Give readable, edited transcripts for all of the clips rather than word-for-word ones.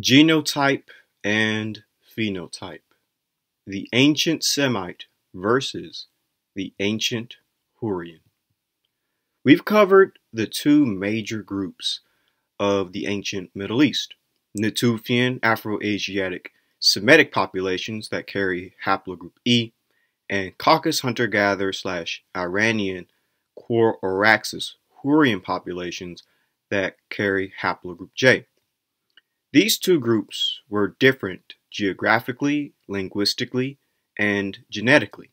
Genotype and phenotype. The ancient Semite versus the ancient Hurrian. We've covered the two major groups of the ancient Middle East: Natufian Afro-Asiatic Semitic populations that carry haplogroup E, and Caucasus hunter-gatherer/Iranian Araxes Hurrian populations that carry haplogroup J. These two groups were different geographically, linguistically, and genetically.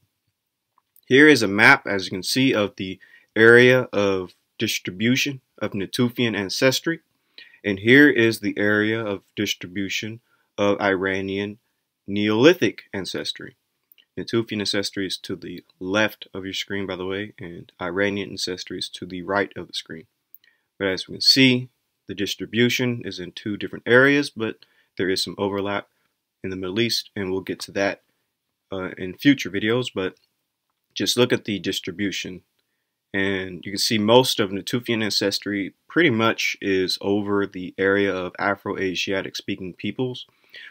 Here is a map, as you can see, of the area of distribution of Natufian ancestry, and here is the area of distribution of Iranian Neolithic ancestry. Natufian ancestry is to the left of your screen, by the way, and Iranian ancestry is to the right of the screen. But as we can see, the distribution is in two different areas, but there is some overlap in the Middle East, and we'll get to that in future videos. But just look at the distribution, and you can see most of Natufian ancestry pretty much is over the area of Afro-Asiatic speaking peoples,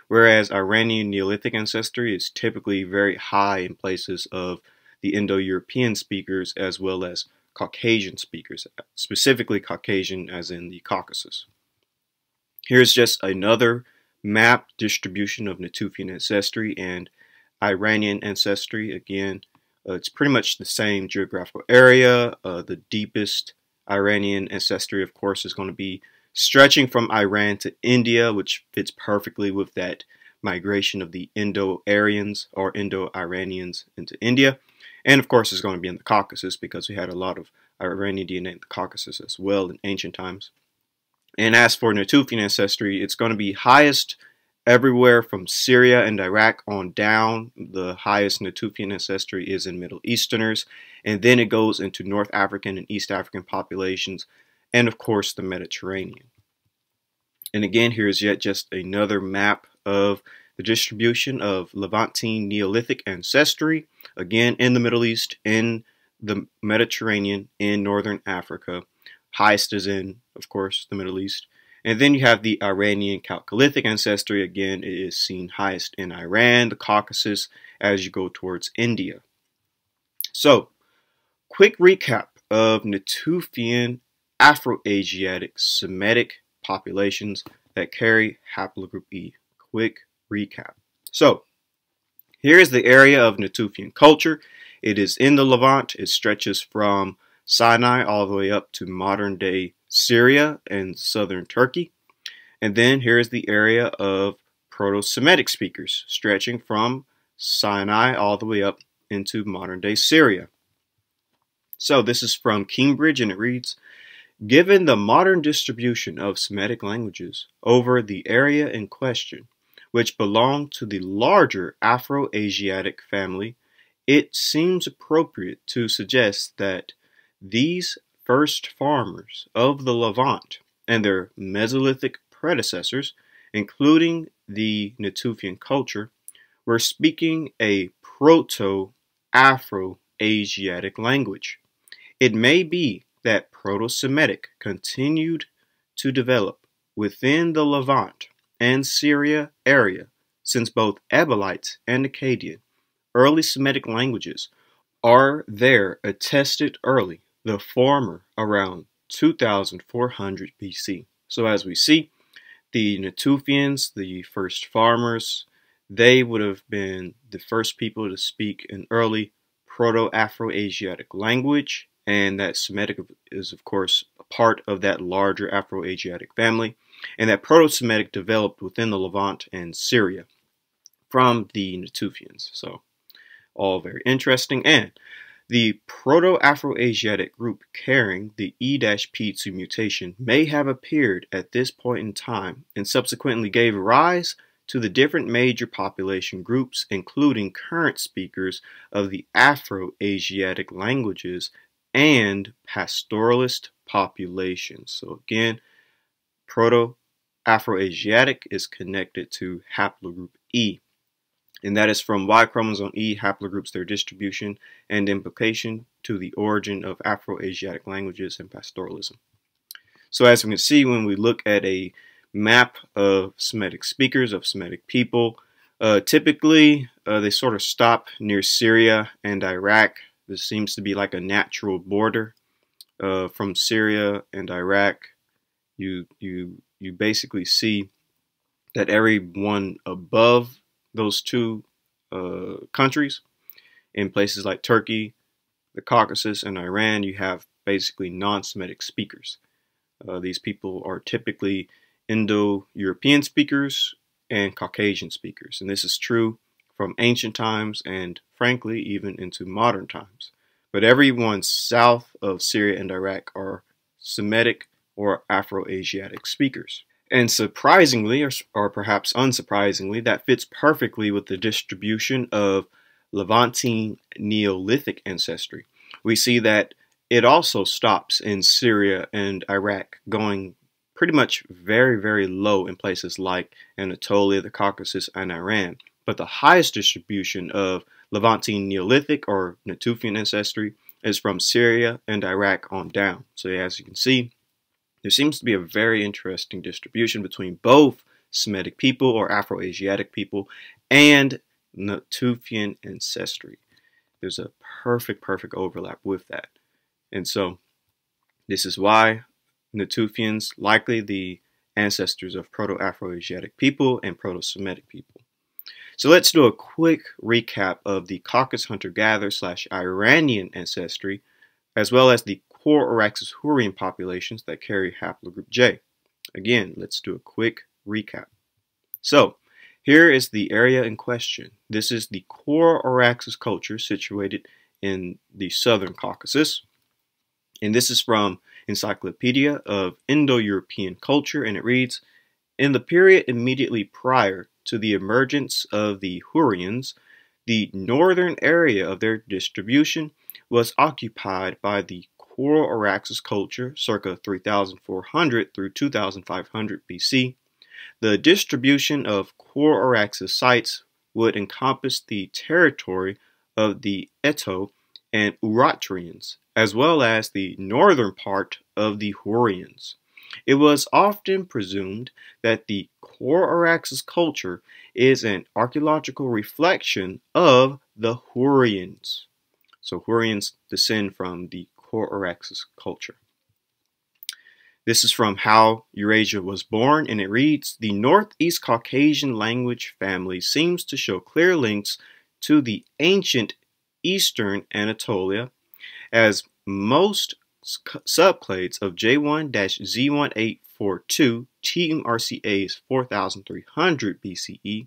whereas Iranian Neolithic ancestry is typically very high in places of the Indo-European speakers as well as Caucasian speakers, specifically Caucasian as in the Caucasus. Here's just another map distribution of Natufian ancestry and Iranian ancestry. Again, it's pretty much the same geographical area. The deepest Iranian ancestry, of course, is going to be stretching from Iran to India, which fits perfectly with that migration of the Indo-Aryans or Indo-Iranians into India. And of course, it's going to be in the Caucasus because we had a lot of Iranian DNA in the Caucasus as well in ancient times. And as for Natufian ancestry, it's going to be highest everywhere from Syria and Iraq on down. The highest Natufian ancestry is in Middle Easterners, and then it goes into North African and East African populations, and of course the Mediterranean. And again, here's yet just another map of the distribution of Levantine Neolithic ancestry, again in the Middle East, in the Mediterranean, in Northern Africa. Highest is in, of course, the Middle East. And then you have the Iranian Chalcolithic ancestry. Again, it is seen highest in Iran, the Caucasus, as you go towards India. So, quick recap of Natufian Afro-Asiatic Semitic populations that carry haplogroup E. Quick recap. So, here is the area of Natufian culture. It is in the Levant. It stretches from Sinai all the way up to modern-day Syria and southern Turkey. And then here is the area of Proto-Semitic speakers, stretching from Sinai all the way up into modern-day Syria. So this is from Cambridge, and it reads, given the modern distribution of Semitic languages over the area in question, which belong to the larger Afro-Asiatic family, it seems appropriate to suggest that these first farmers of the Levant and their Mesolithic predecessors, including the Natufian culture, were speaking a Proto-Afro-Asiatic language. It may be that Proto-Semitic continued to develop within the Levant and Syria area, since both Ebolites and Akkadian, early Semitic languages, are there attested early, the former around 2400 BC. So as we see, the Natufians, the first farmers, they would have been the first people to speak an early Proto-Afro-Asiatic language, and that Semitic is, of course, a part of that larger Afro-Asiatic family, and that Proto-Semitic developed within the Levant and Syria from the Natufians. So, all very interesting. And the Proto-Afro-Asiatic group carrying the E-P2 mutation may have appeared at this point in time and subsequently gave rise to the different major population groups, including current speakers of the Afro-Asiatic languages and pastoralist populations. So again, Proto-Afro-Asiatic is connected to haplogroup E. And that is from Y chromosome E haplogroups, their distribution and implication to the origin of Afro-Asiatic languages and pastoralism. So as we can see, when we look at a map of Semitic speakers, of Semitic people. Typically, they sort of stop near Syria and Iraq. This seems to be like a natural border. From Syria and Iraq, you basically see that everyone above those two countries, in places like Turkey, the Caucasus, and Iran, you have basically non-Semitic speakers. These people are typically Indo-European speakers and Caucasian speakers, and this is true from ancient times and, frankly, even into modern times. But everyone south of Syria and Iraq are Semitic or Afro-Asiatic speakers. And surprisingly, or perhaps unsurprisingly, that fits perfectly with the distribution of Levantine Neolithic ancestry. We see that it also stops in Syria and Iraq, going pretty much very, very low in places like Anatolia, the Caucasus, and Iran. But the highest distribution of Levantine Neolithic or Natufian ancestry is from Syria and Iraq on down. So as you can see, there seems to be a very interesting distribution between both Semitic people or Afro-Asiatic people and Natufian ancestry. There's a perfect overlap with that. And so this is why Natufians likely the ancestors of Proto-Afro-Asiatic people and Proto-Semitic people. So let's do a quick recap of the Caucasus hunter-gatherer / Iranian ancestry, as well as the core Araxes hurrian populations that carry haplogroup J. Again, let's do a quick recap. So, here is the area in question. This is the core Araxes culture situated in the southern Caucasus. And this is from Encyclopedia of Indo-European Culture, and it reads, in the period immediately prior to the emergence of the Hurrians, the northern area of their distribution was occupied by the core Araxes culture circa 3400 through 2500 BC. The distribution of core Araxes sites would encompass the territory of the Eto and Uratrians, as well as the northern part of the Hurrians. It was often presumed that the core Araxes culture is an archaeological reflection of the Hurrians. So Hurrians descend from the core Araxes culture. This is from How Eurasia Was Born, and it reads, the Northeast Caucasian language family seems to show clear links to the ancient Eastern Anatolia, as most subclades of J1-Z1842 TMRCA's 4300 BCE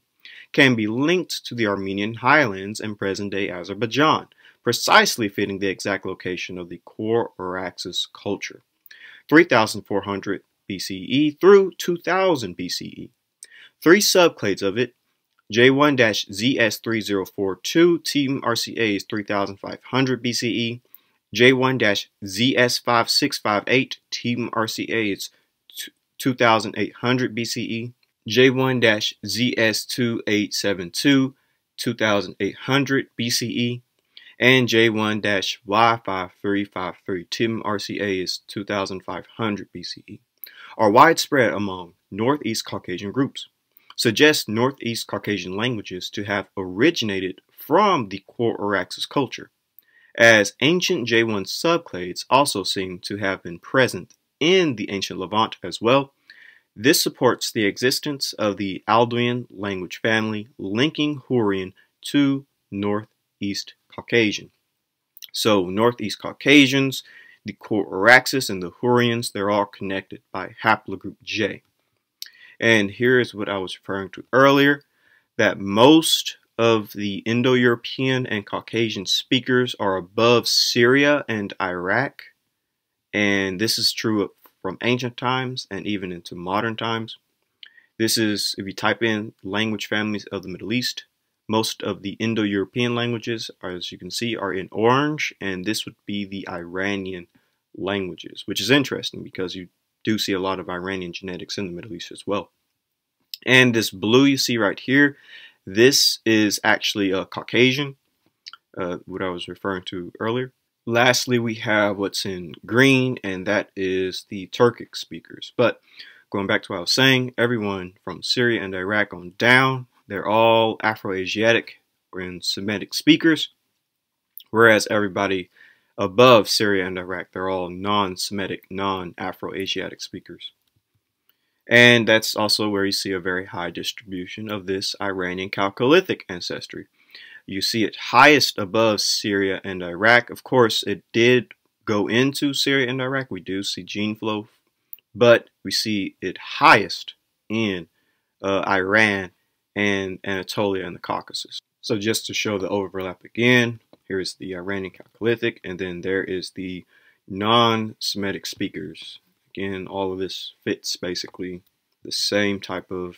can be linked to the Armenian highlands and present-day Azerbaijan, precisely fitting the exact location of the core Araxes culture, 3400 BCE through 2000 BCE. Three subclades of it, J1-ZS3042 TMRCA's 3500 BCE, J1-ZS5658 TMRCA's 2800 BCE, J1-ZS2872 2800 BCE, and J1-Y5353 TMRCA is 2500 BCE, are widespread among Northeast Caucasian groups, suggest Northeast Caucasian languages to have originated from the core Araxes culture, as ancient J1 subclades also seem to have been present in the ancient Levant as well. This supports the existence of the Alduin language family linking Hurrian to Northeast Caucasian. So Northeast Caucasians, the core Araxes, and the Hurrians, they're all connected by haplogroup J. And here is what I was referring to earlier, that most of the Indo-European and Caucasian speakers are above Syria and Iraq. And this is true from ancient times and even into modern times. This is, if you type in language families of the Middle East, most of the Indo-European languages, as you can see, are in orange, and this would be the Iranian languages, which is interesting because you do see a lot of Iranian genetics in the Middle East as well. And this blue you see right here, this is actually a Caucasian, what I was referring to earlier. Lastly, we have what's in green, and that is the Turkic speakers. But going back to what I was saying, everyone from Syria and Iraq on down, they're all Afro-Asiatic and Semitic speakers, whereas everybody above Syria and Iraq, they're all non-Semitic, non-Afro-Asiatic speakers. And that's also where you see a very high distribution of this Iranian Chalcolithic ancestry. You see it highest above Syria and Iraq. Of course, it did go into Syria and Iraq. We do see gene flow, but we see it highest in Iran and Anatolia and the Caucasus. So just to show the overlap again, here's the Iranian Chalcolithic, and then there is the non-Semitic speakers. Again, all of this fits basically the same type of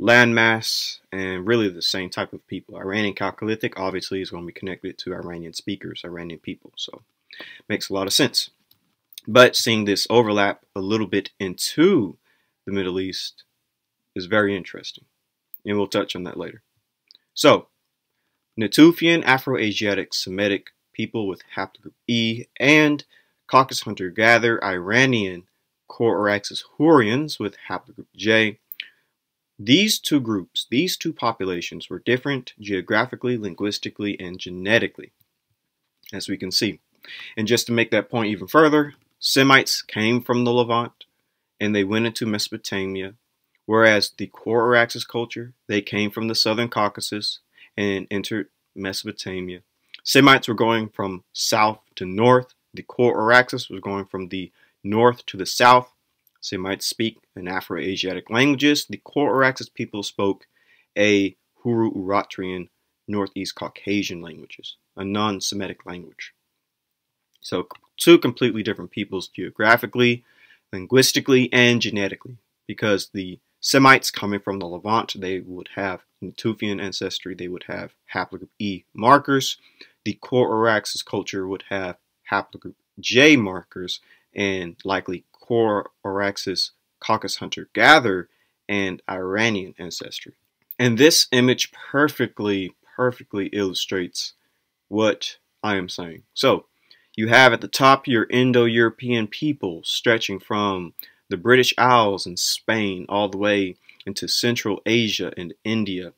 landmass and really the same type of people. Iranian Chalcolithic obviously is going to be connected to Iranian speakers, Iranian people, so makes a lot of sense. But seeing this overlap a little bit into the Middle East is very interesting, and we'll touch on that later. So, Natufian Afro-Asiatic Semitic people with haplogroup E and Caucasus hunter-gatherer Iranian Coraxus hurriens with haplogroup J. These two groups, these two populations were different geographically, linguistically, and genetically, as we can see. And just to make that point even further, Semites came from the Levant and they went into Mesopotamia, whereas the Coraxus culture, they came from the southern Caucasus and entered Mesopotamia. Semites were going from south to north. The Coraxus was going from the north to the south. Semites speak in Afro-Asiatic languages. The Coraxus people spoke a Hurro-Uratrian Northeast Caucasian languages, a non-Semitic language. So two completely different peoples geographically, linguistically, and genetically, because the Semites coming from the Levant, they would have Natufian ancestry, they would have haplogroup E markers. The Coraxus culture would have haplogroup J markers and likely Coraxus Caucasus hunter-gatherer and Iranian ancestry. And this image perfectly illustrates what I am saying. So you have at the top your Indo-European people stretching from the British Isles and Spain all the way into Central Asia and India.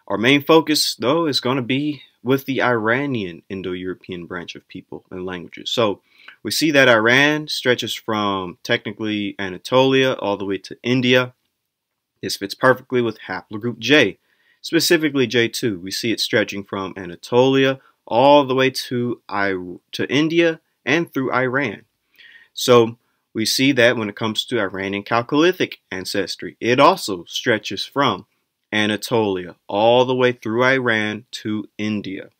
Our main focus, though, is going to be with the Iranian Indo-European branch of people and languages. So we see that Iran stretches from technically Anatolia all the way to India. This fits perfectly with haplogroup J, specifically J2. We see it stretching from Anatolia all the way to India and through Iran. So we see that when it comes to Iranian Chalcolithic ancestry, it also stretches from Anatolia all the way through Iran to India.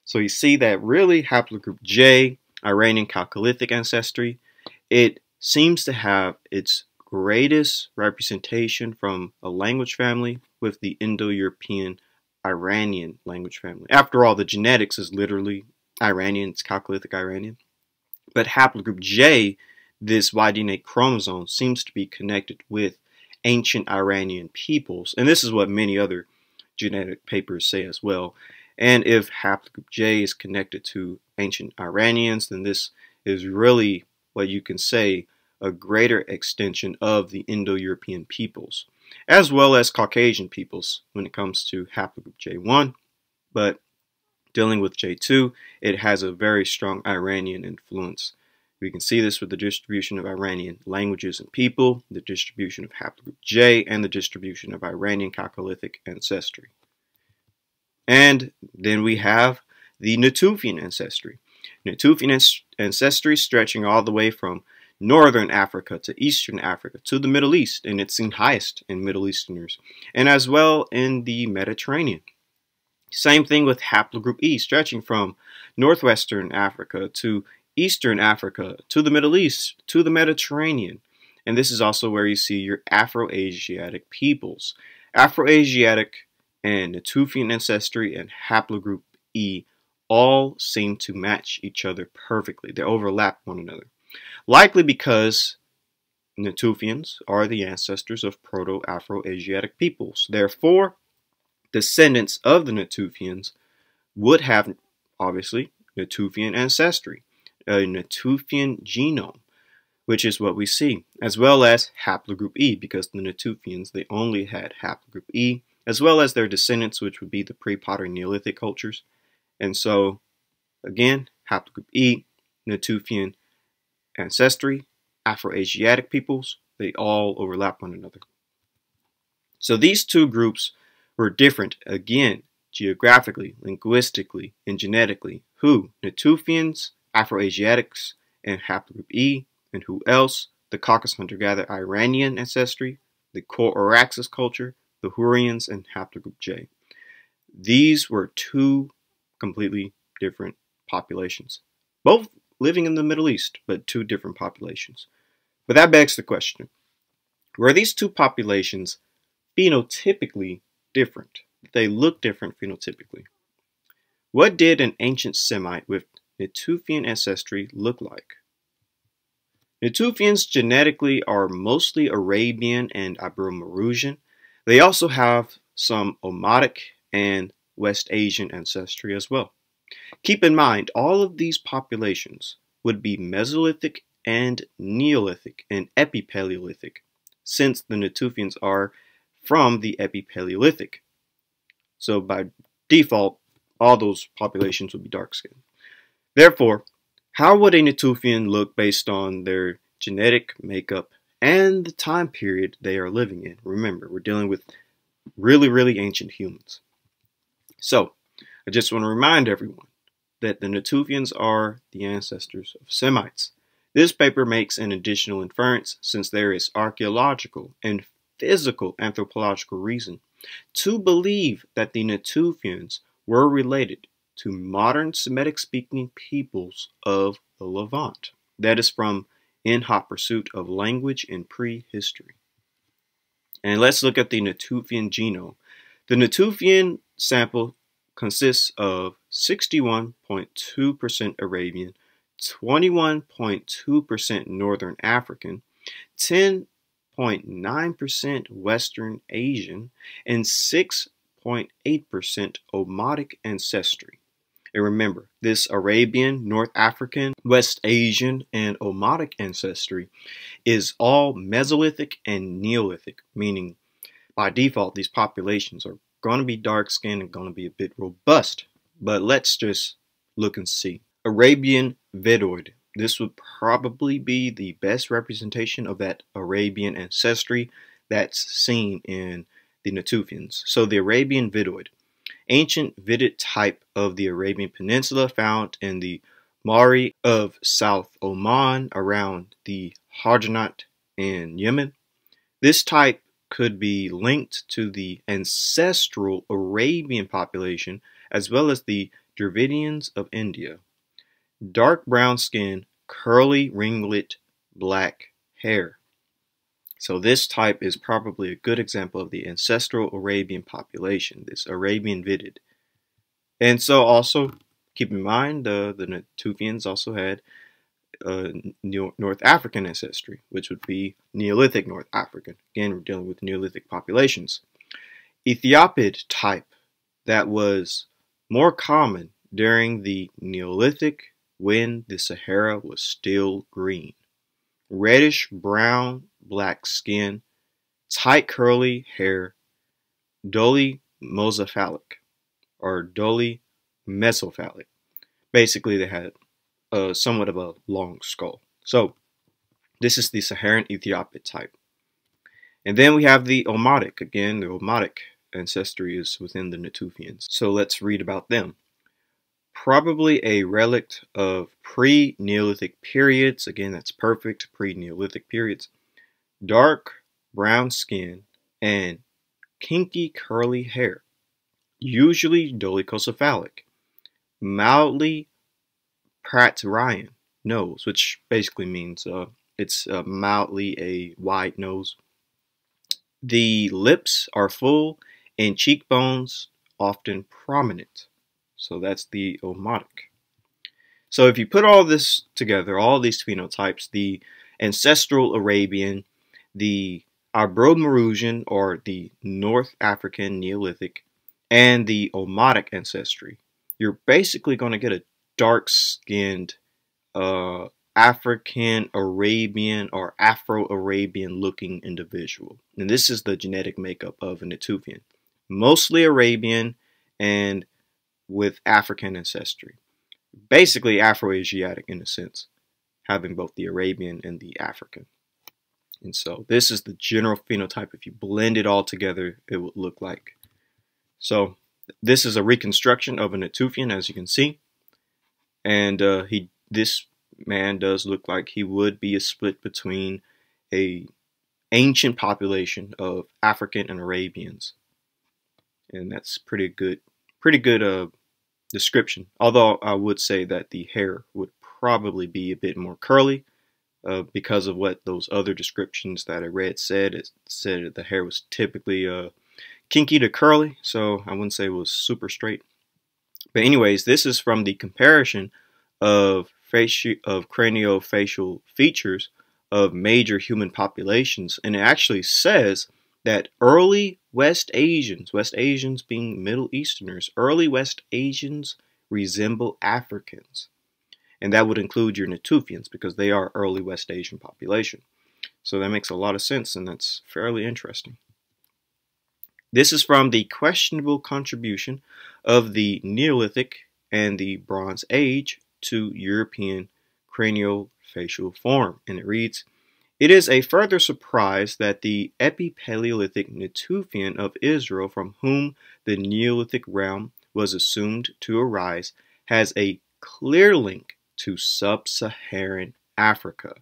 So you see that really haplogroup J, Iranian Chalcolithic ancestry, it seems to have its greatest representation from a language family with the Indo-European Iranian language family. After all, the genetics is literally Iranian, it's Chalcolithic Iranian. But haplogroup J, this Y-DNA chromosome, seems to be connected with ancient Iranian peoples. And this is what many other genetic papers say as well. And if haplogroup J is connected to ancient Iranians, then this is really what you can say a greater extension of the Indo-European peoples, as well as Caucasian peoples when it comes to haplogroup J1. But dealing with J2, it has a very strong Iranian influence. We can see this with the distribution of Iranian languages and people, the distribution of haplogroup J, and the distribution of Iranian Chalcolithic ancestry. And then we have the Natufian ancestry. Natufian ancestry stretching all the way from northern Africa to eastern Africa to the Middle East, and it's seen highest in Middle Easterners, and as well in the Mediterranean. Same thing with haplogroup E, stretching from northwestern Africa to eastern Africa to the Middle East to the Mediterranean. And this is also where you see your Afro-Asiatic peoples. Afro-Asiatic and Natufian ancestry and haplogroup E all seem to match each other perfectly. They overlap one another. Likely because Natufians are the ancestors of Proto-Afro-Asiatic peoples. Therefore, descendants of the Natufians would have, obviously, Natufian ancestry, a Natufian genome, which is what we see, as well as haplogroup E, because the Natufians, they only had haplogroup E, as well as their descendants, which would be the pre-Pottery Neolithic cultures. And so, again, haplogroup E, Natufian ancestry, Afroasiatic peoples, they all overlap one another. So these two groups were different, again, geographically, linguistically, and genetically. Who? Natufians, Afroasiatics, and haplogroup E. And who else? The Caucasus hunter-gatherer Iranian ancestry, the Araxes culture, the Hurrians, and haplogroup J. These were two completely different populations, both living in the Middle East, but two different populations. But that begs the question, were these two populations phenotypically different? They look different phenotypically. What did an ancient Semite with Natufian ancestry look like? Natufians genetically are mostly Arabian and Ibero-Mauritian. They also have some Omotic and West Asian ancestry as well. Keep in mind, all of these populations would be Mesolithic and Neolithic and Epipaleolithic, since the Natufians are from the Epipaleolithic. So by default, all those populations would be dark-skinned. Therefore, how would a Natufian look based on their genetic makeup and the time period they are living in? Remember, we're dealing with really ancient humans. So, I just want to remind everyone that the Natufians are the ancestors of Semites. This paper makes an additional inference since there is archaeological and physical anthropological reason to believe that the Natufians were related to modern Semitic-speaking peoples of the Levant. That is from In Hot Pursuit of Language in Prehistory. And let's look at the Natufian genome. The Natufian sample consists of 61.2% Arabian, 21.2% Northern African, 10.9% Western Asian, and 6.8% Omotic ancestry. And remember, this Arabian, North African, West Asian, and Omotic ancestry is all Mesolithic and Neolithic, meaning by default these populations are going to be dark-skinned and going to be a bit robust. But let's just look and see. Arabian Vidoid. This would probably be the best representation of that Arabian ancestry that's seen in the Natufians. So the Arabian Vidoid. Ancient Vidit type of the Arabian Peninsula found in the Mari of South Oman around the Hadranat in Yemen. This type could be linked to the ancestral Arabian population as well as the Dravidians of India. Dark brown skin, curly ringlet, black hair. So this type is probably a good example of the ancestral Arabian population, this Arabian Vidid. And so also, keep in mind, the Natufians also had North African ancestry, which would be Neolithic North African. Again, we're dealing with Neolithic populations. Ethiopid type that was more common during the Neolithic when the Sahara was still green. Reddish brown, black skin, tight curly hair, dully mosophilic or dully mesophilic. Basically, they had somewhat of a long skull. So, this is the Saharan Ethiopid type. And then we have the Omotic. Again, the Omotic ancestry is within the Natufians. So let's read about them. Probably a relic of pre-Neolithic periods. Again, that's perfect, pre-Neolithic periods. Dark brown skin and kinky curly hair. Usually dolichocephalic. Mildly Pratt-Ryan nose, which basically means it's mildly a wide nose. The lips are full and cheekbones often prominent. So that's the Omotic. So if you put all this together, all these phenotypes, the ancestral Arabian, the Ibero-Mauritian or the North African Neolithic, and the Omotic ancestry, you're basically going to get a dark-skinned African Arabian or Afro-Arabian looking individual. And this is the genetic makeup of a Natufian. Mostly Arabian and with African ancestry. Basically Afro-Asiatic in a sense, having both the Arabian and the African. And so this is the general phenotype. If you blend it all together, it would look like. So this is a reconstruction of a Natufian, as you can see. And this man does look like he would be a split between a ancient population of African and Arabians. And that's pretty good description. Although I would say that the hair would probably be a bit more curly because of what those other descriptions that I read said. It said the hair was typically kinky to curly, so I wouldn't say it was super straight. But anyways, this is from the comparison of craniofacial features of major human populations, and it actually says that early West Asians being Middle Easterners, early West Asians resemble Africans. And that would include your Natufians because they are early West Asian population. So that makes a lot of sense, and that's fairly interesting. This is from the questionable contribution of the Neolithic and the Bronze Age to European craniofacial form. And it reads, "It is a further surprise that the Epipaleolithic Natufian of Israel, from whom the Neolithic realm was assumed to arise, has a clear link to sub-Saharan Africa."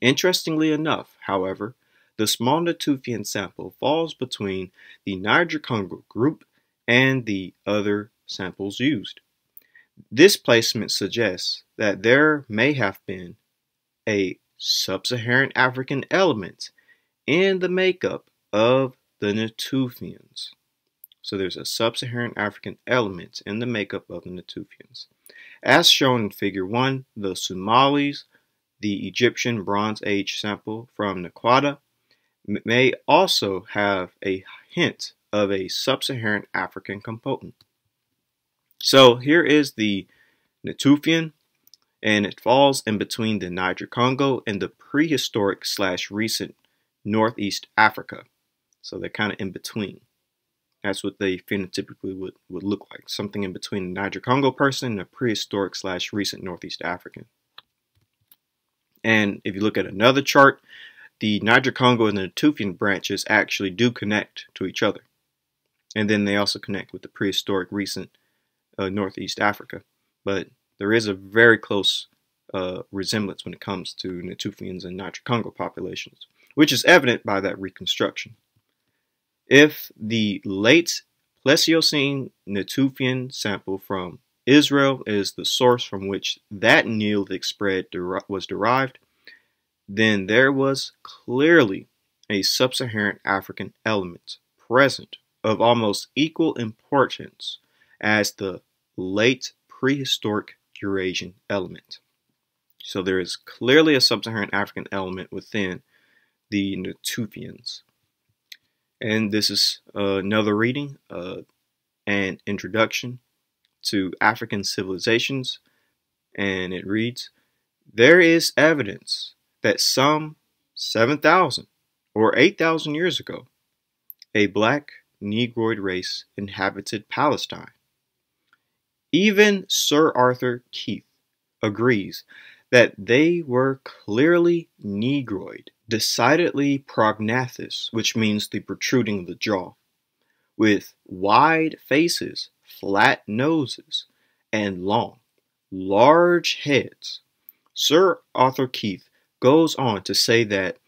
Interestingly enough, however, the small Natufian sample falls between the Niger-Congo group and the other samples used. This placement suggests that there may have been a sub-Saharan African element in the makeup of the Natufians. So there's a sub-Saharan African element in the makeup of the Natufians. As shown in Figure 1, the Somalis, the Egyptian Bronze Age sample from Naquata, may also have a hint of a sub-Saharan African component. So here is the Natufian, and it falls in between the Niger-Congo and the prehistoric / recent Northeast Africa. So they're kind of in between. That's what they phenotypically would look like. Something in between the Niger-Congo person and a prehistoric / recent Northeast African. And if you look at another chart, the Niger-Congo and the Natufian branches actually do connect to each other. And then they also connect with the prehistoric recent Northeast Africa. But there is a very close resemblance when it comes to Natufians and Niger-Congo populations, which is evident by that reconstruction. If the late Pleistocene Natufian sample from Israel is the source from which that Neolithic spread was derived, then there was clearly a sub-Saharan African element present of almost equal importance as the late prehistoric Eurasian element. So there is clearly a sub-Saharan African element within the Natufians. And this is another reading, an introduction to African civilizations, and it reads, "There is evidence that some 7,000 or 8,000 years ago, a black Negroid race inhabited Palestine. Even Sir Arthur Keith agrees that they were clearly Negroid, decidedly prognathous, which means the protruding of the jaw, with wide faces, flat noses, and long, large heads. Sir Arthur Keith goes on to say that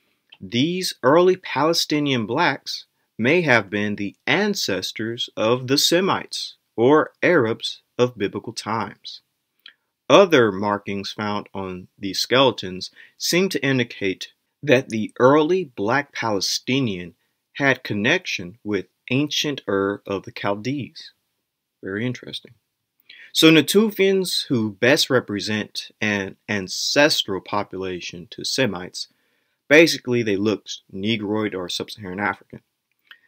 these early Palestinian blacks may have been the ancestors of the Semites or Arabs of biblical times. Other markings found on these skeletons seem to indicate that the early black Palestinian had connection with ancient Ur of the Chaldees." Very interesting. So Natufians, who best represent an ancestral population to Semites, basically they looked Negroid or Sub-Saharan African.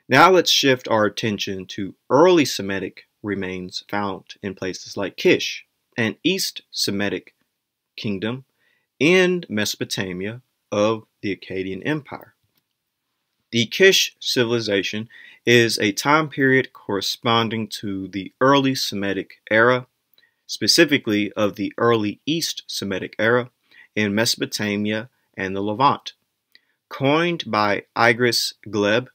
Now let's shift our attention to early Semitic remains found in places like Kish, an East Semitic kingdom, in Mesopotamia of the Akkadian Empire. The Kish civilization is a time period corresponding to the early Semitic era, specifically of the early East Semitic era in Mesopotamia and the Levant. Coined by Igris Gleb,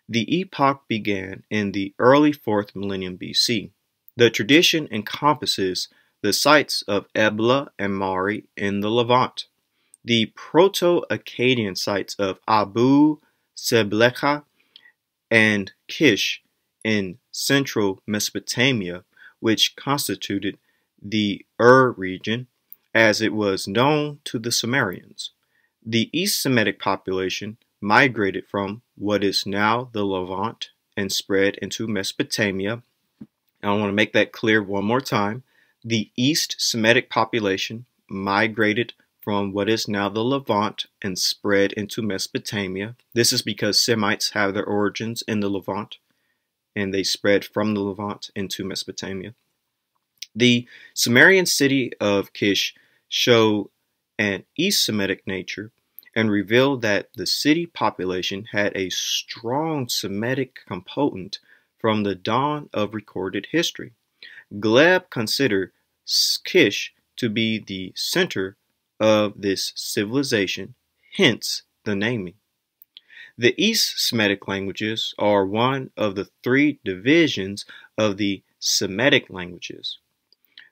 the epoch began in the early 4th millennium BC. The tradition encompasses the sites of Ebla and Mari in the Levant, the Proto-Akkadian sites of Abu Seblecha and Kish in central Mesopotamia, which constituted the region as it was known to the Sumerians. The East Semitic population migrated from what is now the Levant and spread into Mesopotamia. I want to make that clear one more time. The East Semitic population migrated from what is now the Levant and spread into Mesopotamia. This is because Semites have their origins in the Levant, and they spread from the Levant into Mesopotamia. The Sumerian city of Kish show an East Semitic nature and reveal that the city population had a strong Semitic component from the dawn of recorded history. Gleb considered Kish to be the center of this civilization, hence the naming. The East Semitic languages are one of the 3 divisions of the Semitic languages.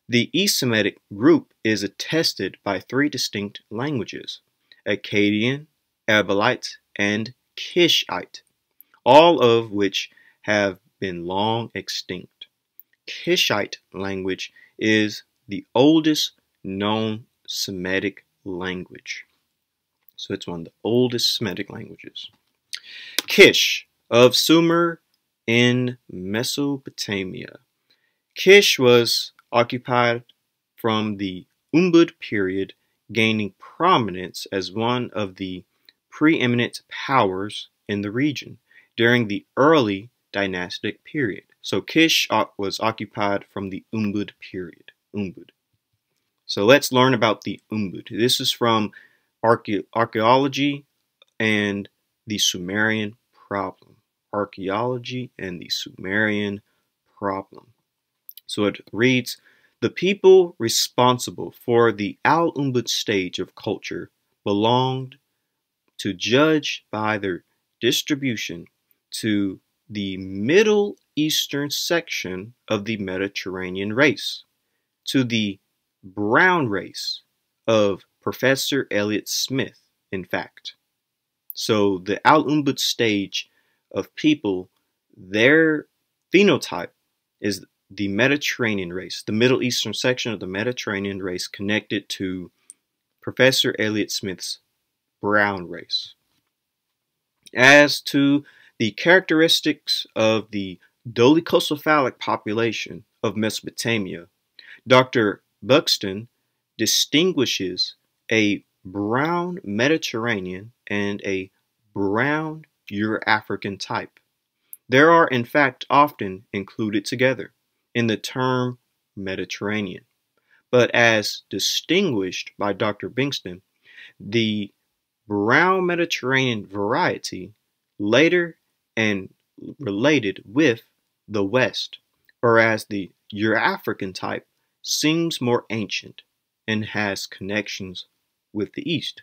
The East Semitic group is attested by 3 distinct languages: Akkadian, Ebelite, and Kishite, all of which have been long extinct. Kishite language is the oldest known Semitic language. So it's one of the oldest Semitic languages. Kish of Sumer in Mesopotamia. Kish was occupied from the Umbud period, gaining prominence as one of the preeminent powers in the region during the early dynastic period. So Kish was occupied from the Umbud period. So let's learn about the Umbud. This is from archaeology and the Sumerian problem. Archaeology and the Sumerian problem. So it reads, the people responsible for the Al-Umbud stage of culture belonged, to judge by their distribution, to the Middle Eastern section of the Mediterranean race, to the brown race of Professor Elliot Smith, in fact. So the Al-Umbud stage of people, their phenotype is the Mediterranean race, the Middle Eastern section of the Mediterranean race connected to Professor Elliot Smith's brown race. As to the characteristics of the dolichocephalic population of Mesopotamia, Dr. Buxton distinguishes a brown Mediterranean and a brown Euro-African type. There are in fact often included together in the term Mediterranean, but as distinguished by Dr. Buxton, the brown Mediterranean variety later and related with the West, whereas the Euro-African type seems more ancient and has connections with the East.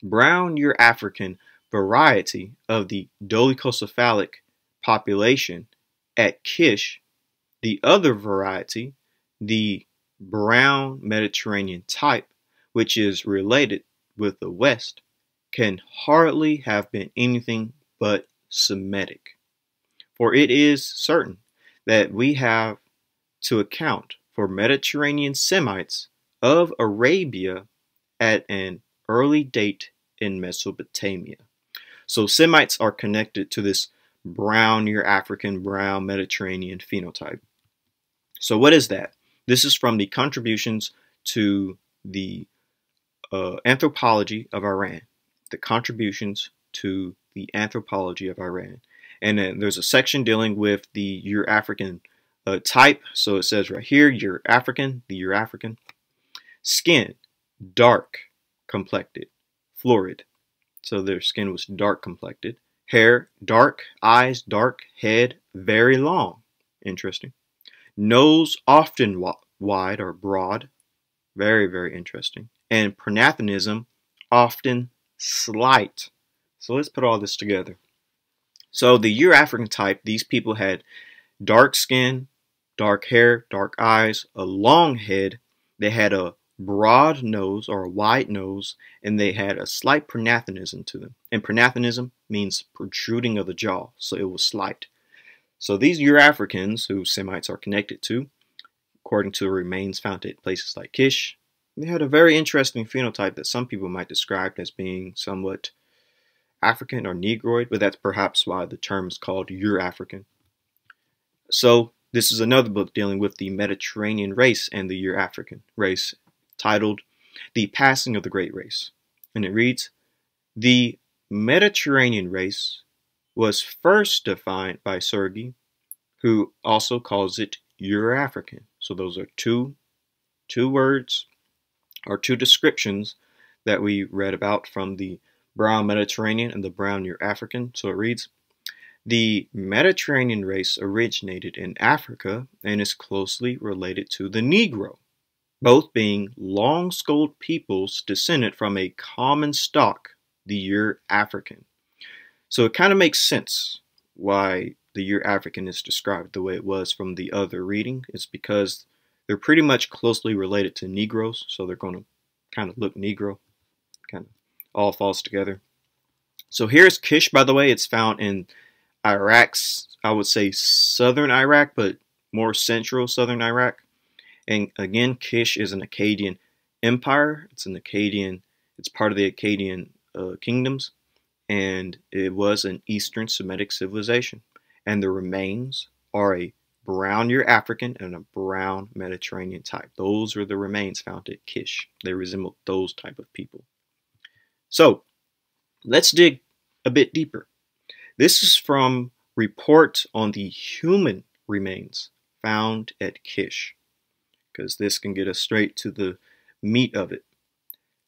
Brown Euro-African variety of the dolichocephalic population at Kish, the other variety, the brown Mediterranean type, which is related with the West, can hardly have been anything but Semitic. For it is certain that we have to account for Mediterranean Semites of Arabia at an early date in Mesopotamia. So Semites are connected to this brown Euro-African, brown Mediterranean phenotype. So what is that? This is from the contributions to the anthropology of Iran. The contributions to the anthropology of Iran. And then there's a section dealing with the Euro-African type. So it says right here, Euro-African, the Euro-African. Skin, dark complected, florid. So their skin was dark complected. Hair, dark. Eyes, dark. Head, very long. Interesting. Nose, often wide or broad. Very, very interesting. And prognathism, often slight. So let's put all this together. So the Euro-African type, these people had dark skin, dark hair, dark eyes, a long head. They had a broad nose or a wide nose, and they had a slight prognathism to them. And prognathism means protruding of the jaw, so it was slight. So these Euro-Africans, who Semites are connected to, according to the remains found at places like Kish, they had a very interesting phenotype that some people might describe as being somewhat African or Negroid, but that's perhaps why the term is called Euro-African. So this is another book dealing with the Mediterranean race and the Euro-African race, titled The Passing of the Great Race. And it reads, the Mediterranean race was first defined by Sergi, who also calls it Euro-African. So those are two words or two descriptions that we read about from the brown Mediterranean and the brown Euro-African. So it reads, the Mediterranean race originated in Africa and is closely related to the Negro, both being long-skulled peoples descended from a common stock, the Euro-African. So it kind of makes sense why the Euro-African is described the way it was from the other reading. It's because they're pretty much closely related to Negroes, so they're going to kind of look Negro, kind of all falls together. So here's Kish, by the way. It's found in Iraq's, I would say southern Iraq, but more central southern Iraq. And again, Kish is an Akkadian empire. It's part of the Akkadian kingdoms, and it was an Eastern Semitic civilization. And the remains are a brown Euro-African and a brown Mediterranean type. Those are the remains found at Kish. They resemble those type of people. So let's dig a bit deeper. This is from report on the human remains found at Kish, because this can get us straight to the meat of it.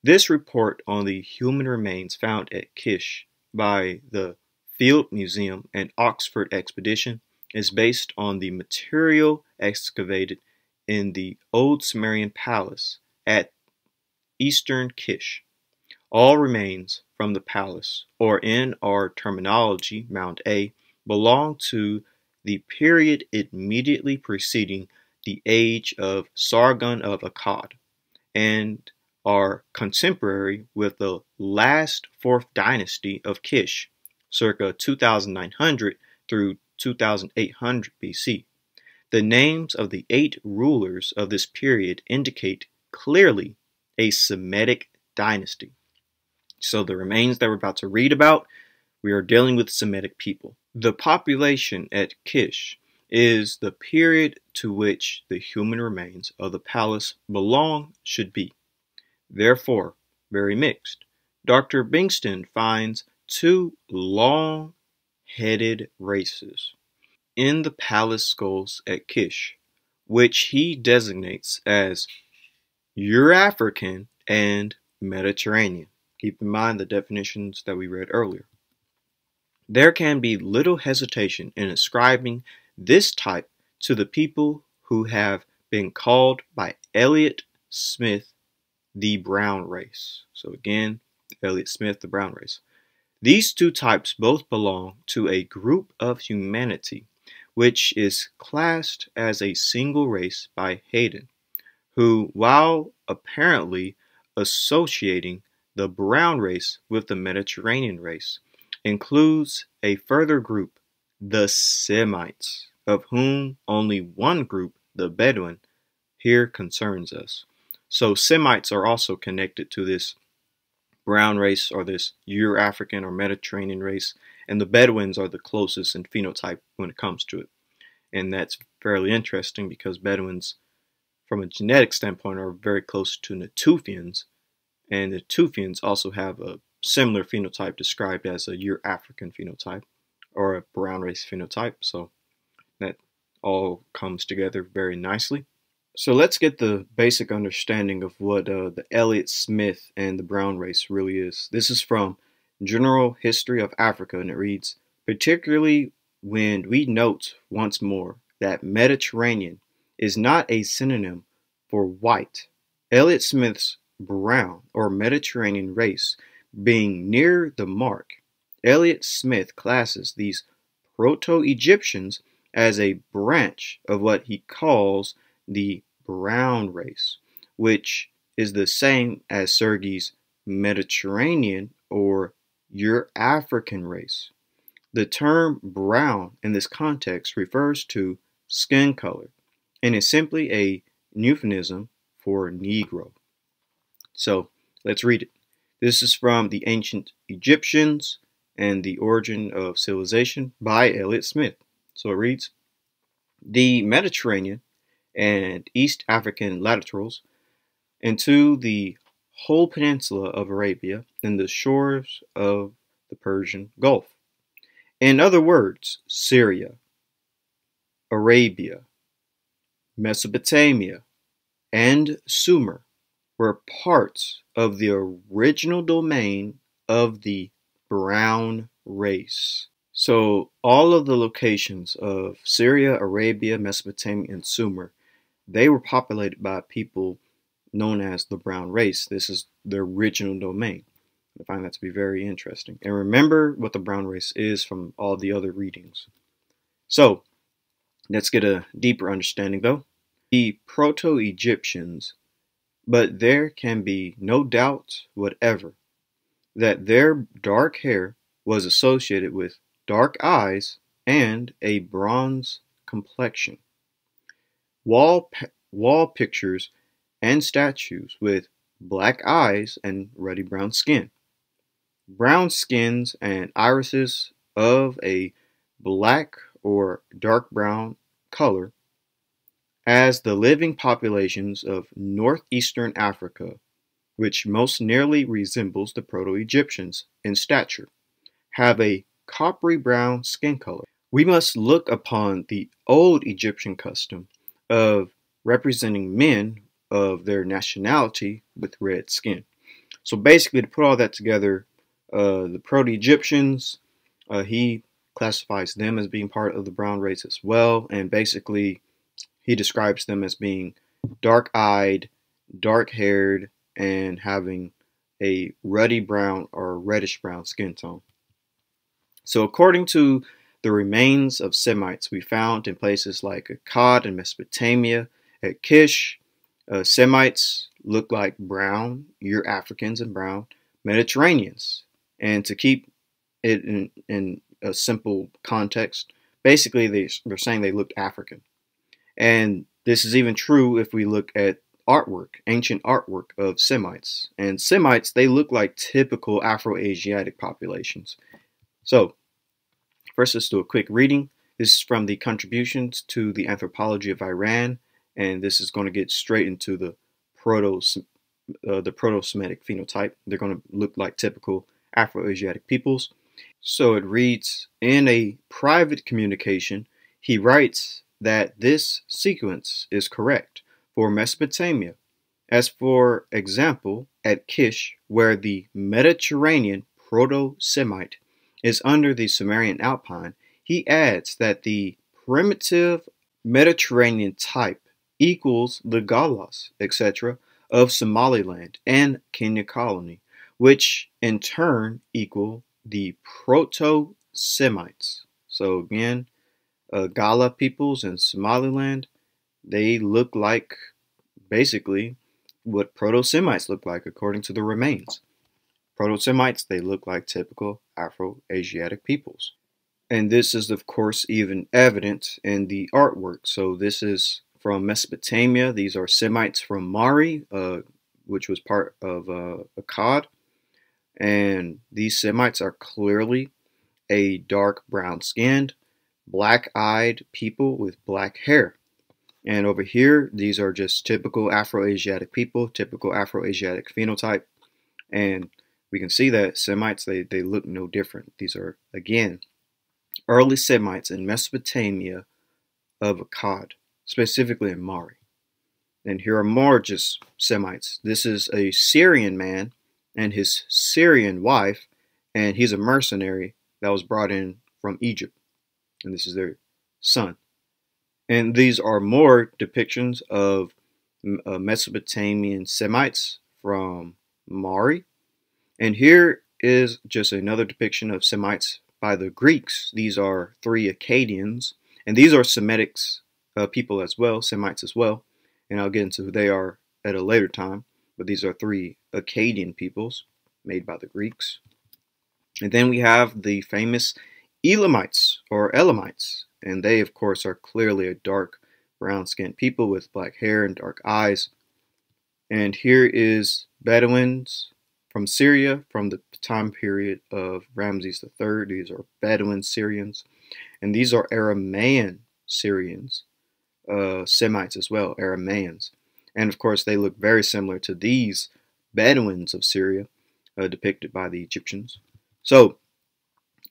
This report on the human remains found at Kish by the Field Museum and Oxford Expedition is based on the material excavated in the Old Sumerian Palace at Eastern Kish. All remains from the palace, or in our terminology, Mound A, belong to the period immediately preceding the age of Sargon of Akkad, and are contemporary with the last fourth dynasty of Kish, circa 2900 through 2800 BC. The names of the 8 rulers of this period indicate clearly a Semitic dynasty. So the remains that we're about to read about, we are dealing with Semitic people. The population at Kish is the period to which the human remains of the palace belong should be. Therefore, very mixed. Dr. Bingston finds 2 long-headed races in the palace skulls at Kish, which he designates as Euro-African and Mediterranean. Keep in mind the definitions that we read earlier. There can be little hesitation in ascribing this type to the people who have been called by Elliot Smith the brown race. So again, Elliot Smith, the brown race. These 2 types both belong to a group of humanity which is classed as a single race by Hayden, who, while apparently associating the brown race with the Mediterranean race, includes a further group, the Semites, of whom only one group, the Bedouin, here concerns us. So Semites are also connected to this brown race, or this Euro-African or Mediterranean race, and the Bedouins are the closest in phenotype when it comes to it. And that's fairly interesting because Bedouins, from a genetic standpoint, are very close to Natufians, and the Natufians also have a similar phenotype described as a Euro-African phenotype or a brown race phenotype. So that all comes together very nicely. So let's get the basic understanding of what the Elliott-Smith and the brown race really is. This is from General History of Africa, and it reads, particularly when we note once more that Mediterranean is not a synonym for white. Elliott-Smith's brown or Mediterranean race being near the mark, Elliott-Smith classes these Proto-Egyptians as a branch of what he calls the brown race, which is the same as Sergei's Mediterranean or Euro-African race. The term brown in this context refers to skin color and is simply a euphemism for Negro. So let's read it. This is from The Ancient Egyptians and the Origin of Civilization by Elliott-Smith. So it reads, the Mediterranean and East African littorals into the whole peninsula of Arabia and the shores of the Persian Gulf. In other words, Syria, Arabia, Mesopotamia, and Sumer were parts of the original domain of the brown race. So all of the locations of Syria, Arabia, Mesopotamia, and Sumer, they were populated by people known as the brown race. This is the original domain. I find that to be very interesting. And remember what the brown race is from all the other readings. So let's get a deeper understanding though. The Proto-Egyptians, but there can be no doubt whatever that their dark hair was associated with dark eyes and a bronze complexion. Wall pictures and statues with black eyes and ruddy brown skin. Brown skins and irises of a black or dark brown color as the living populations of northeastern Africa, which most nearly resembles the Proto-Egyptians in stature, have a coppery brown skin color. We must look upon the old Egyptian custom of representing men of their nationality with red skin. So basically, to put all that together, the Proto-Egyptians, he classifies them as being part of the brown race as well, and basically he describes them as being dark-eyed, dark-haired, and having a ruddy brown or reddish brown skin tone. So according to the remains of Semites we found in places like Akkad in Mesopotamia, at Kish, Semites look like brown, Euro-Africans and brown Mediterraneans. And to keep it in a simple context, basically they're saying they looked African. And this is even true if we look at artwork, ancient artwork of Semites. And Semites, they look like typical Afro-Asiatic populations. So, first let's do a quick reading. This is from the Contributions to the Anthropology of Iran, and this is going to get straight into the Proto-Semitic phenotype. They're going to look like typical Afro-Asiatic peoples. So it reads, in a private communication, he writes that this sequence is correct for Mesopotamia, as for example at Kish, where the Mediterranean Proto-Semite is under the Sumerian Alpine. He adds that the primitive Mediterranean type equals the Gallas, etc., of Somaliland and Kenya colony, which in turn equal the Proto-Semites. So again, Gala peoples in Somaliland, they look like basically what Proto-Semites look like according to the remains. Proto-Semites, they look like typical Afro-Asiatic peoples. And this is, of course, even evident in the artwork. So this is from Mesopotamia. These are Semites from Mari, which was part of Akkad. And these Semites are clearly a dark brown skinned, black-eyed people with black hair. And over here, these are just typical Afro-Asiatic people, typical Afro-Asiatic phenotype. And we can see that Semites, they look no different. These are, again, early Semites in Mesopotamia of Akkad, specifically in Mari. And here are more just Semites. This is a Syrian man and his Syrian wife, and he's a mercenary that was brought in from Egypt. And this is their son. And these are more depictions of Mesopotamian Semites from Mari. And here is just another depiction of Semites by the Greeks. These are 3 Akkadians, and these are Semitics people as well, Semites as well. And I'll get into who they are at a later time. But these are 3 Akkadian peoples made by the Greeks. And then we have the famous Elamites or Elamites. And they, of course, are clearly a dark brown-skinned people with black hair and dark eyes. And here is Bedouins from Syria from the time period of Ramses III. These are Bedouin Syrians. And these are Aramaean Syrians, Semites as well, Aramaeans. And of course, they look very similar to these Bedouins of Syria depicted by the Egyptians. So,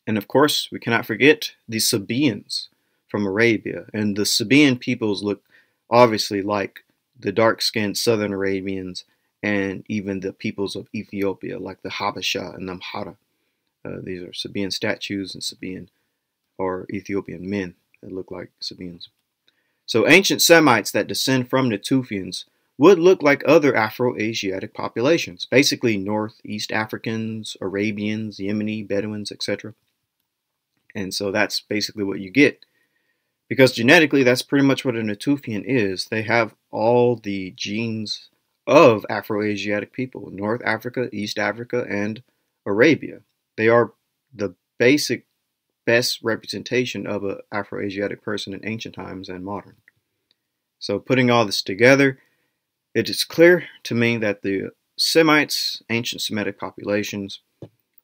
and of course, we cannot forget the Sabaeans from Arabia. And the Sabaean peoples look obviously like the dark-skinned southern Arabians and even the peoples of Ethiopia, like the Habasha and the Amhara. These are Sabaean statues and Sabaean or Ethiopian men that look like Sabaeans. So ancient Semites that descend from Natufians would look like other Afro-Asiatic populations, basically Northeast Africans, Arabians, Yemeni, Bedouins, etc. And so that's basically what you get. Because genetically, that's pretty much what a Natufian is. They have all the genes of Afro-Asiatic people, North Africa, East Africa, and Arabia. They are the basic best representation of an Afro-Asiatic person in ancient times and modern. So putting all this together, it is clear to me that the Semites, ancient Semitic populations,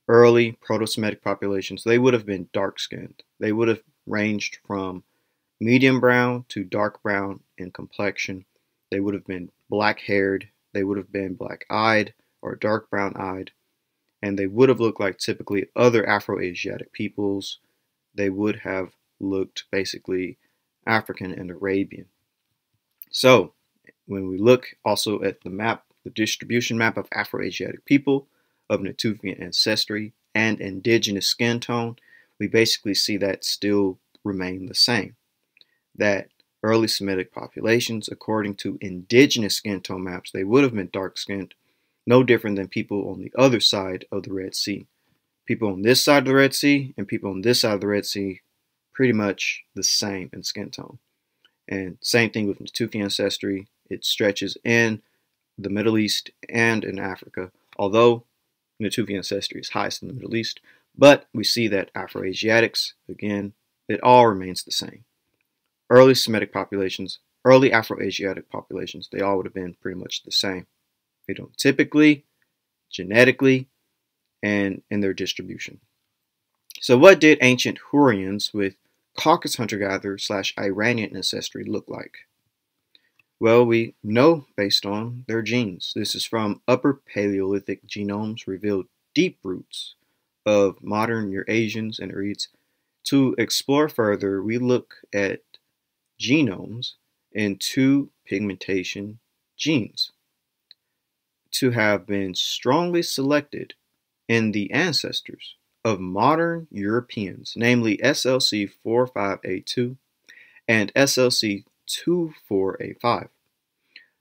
early Proto-Semitic populations, they would have been dark-skinned. They would have ranged from medium brown to dark brown in complexion. They would have been black-haired. They would have been black-eyed or dark brown-eyed. And they would have looked like typically other Afro-Asiatic peoples. They would have looked basically African and Arabian. So, when we look also at the map, the distribution map of Afro-Asiatic people, of Natufian ancestry, and indigenous skin tone, we basically see that still remain the same. That early Semitic populations, according to indigenous skin tone maps, they would have been dark-skinned, no different than people on the other side of the Red Sea. People on this side of the Red Sea and people on this side of the Red Sea, pretty much the same in skin tone. And same thing with Natufian ancestry. It stretches in the Middle East and in Africa, although Natufian ancestry is highest in the Middle East. But we see that Afro-Asiatics, again, it all remains the same. Early Semitic populations, early Afro-Asiatic populations, they all would have been pretty much the same. They don't typically, genetically, and in their distribution. So what did ancient Hurrians with Caucasus hunter-gatherer / Iranian ancestry look like? Well, we know based on their genes. This is from Upper Paleolithic genomes revealed deep roots of modern Eurasians and Arids. To explore further, we look at genomes in 2 pigmentation genes to have been strongly selected in the ancestors of modern Europeans, namely SLC45A2 and SLC24A5.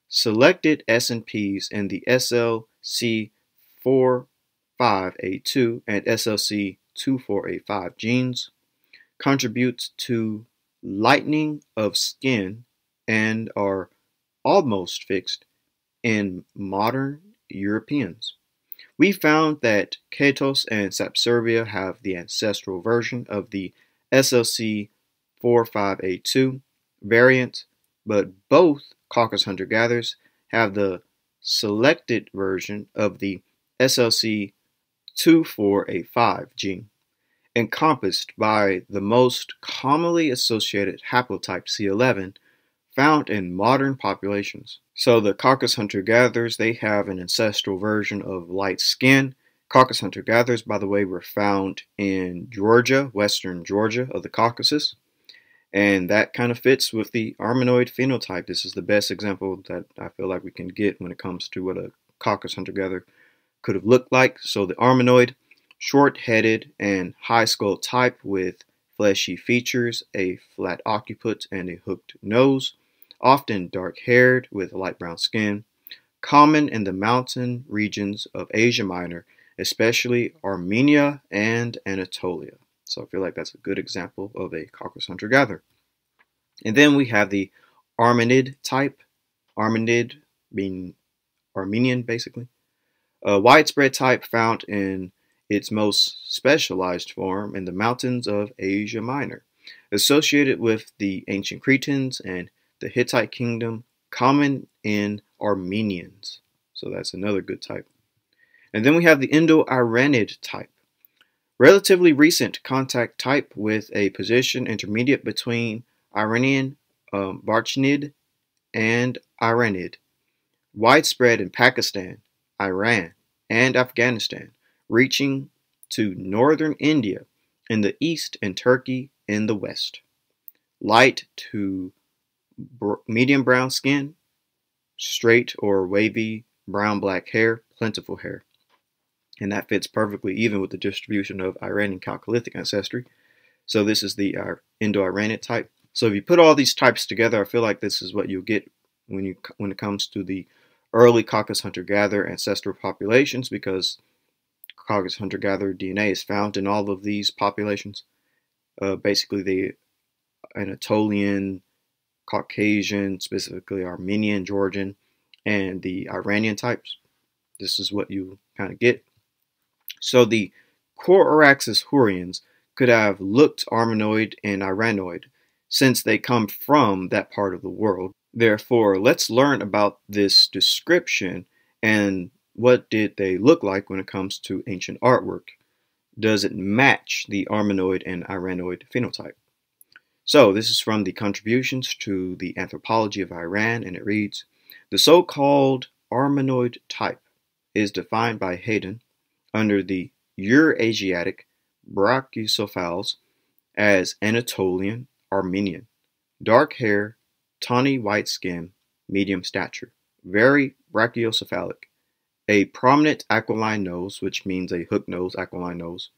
Selected SNPs in the SLC45A2 and SLC24A5 genes contribute to lightening of skin and are almost fixed in modern Europeans. We found that Katos and Sapserbia have the ancestral version of the SLC45A2 variant, but both Caucasus hunter-gatherers have the selected version of the SLC24A5 gene, encompassed by the most commonly associated haplotype C11 found in modern populations. So the Caucasus hunter-gatherers, they have an ancestral version of light skin. Caucasus hunter-gatherers, by the way, were found in Georgia, western Georgia of the Caucasus. And that kind of fits with the armanoid phenotype. This is the best example that I feel like we can get when it comes to what a Caucasus hunter-gatherer could have looked like. So the armanoid, short-headed and high skull type with fleshy features, a flat occiput, and a hooked nose, often dark-haired with light brown skin, common in the mountain regions of Asia Minor, especially Armenia and Anatolia. So I feel like that's a good example of a Caucasus hunter-gatherer. And then we have the Armanid type, Armanid being Armenian basically, a widespread type found in its most specialized form in the mountains of Asia Minor, associated with the ancient Cretans and the Hittite kingdom, common in Armenians. So that's another good type. And then we have the Indo-Iranid type, relatively recent contact type with a position intermediate between Iranian Barchnid and Iranid, widespread in Pakistan, Iran, and Afghanistan, reaching to northern India in the east and Turkey in the west. Light to medium brown skin, straight or wavy brown-black hair, plentiful hair. And that fits perfectly even with the distribution of Iranian Chalcolithic ancestry. So this is the Indo-Iranid type. So if you put all these types together, I feel like this is what you'll get when it comes to the early Caucasus hunter-gatherer ancestral populations, because Caucasus hunter-gatherer DNA is found in all of these populations. Basically the Anatolian, Caucasian, specifically Armenian, Georgian, and the Iranian types. This is what you kind of get. So the Coraxus hurriens could have looked Armanoid and Iranoid since they come from that part of the world. Therefore, let's learn about this description and what did they look like when it comes to ancient artwork. Does it match the Armanoid and Iranoid phenotype? So this is from the Contributions to the Anthropology of Iran, and it reads, the so-called Armanoid type is defined by Hayden under the Eurasiatic brachycephals as Anatolian, Armenian, dark hair, tawny white skin, medium stature, very brachiocephalic, a prominent aquiline nose, which means a hook nose, aquiline nose,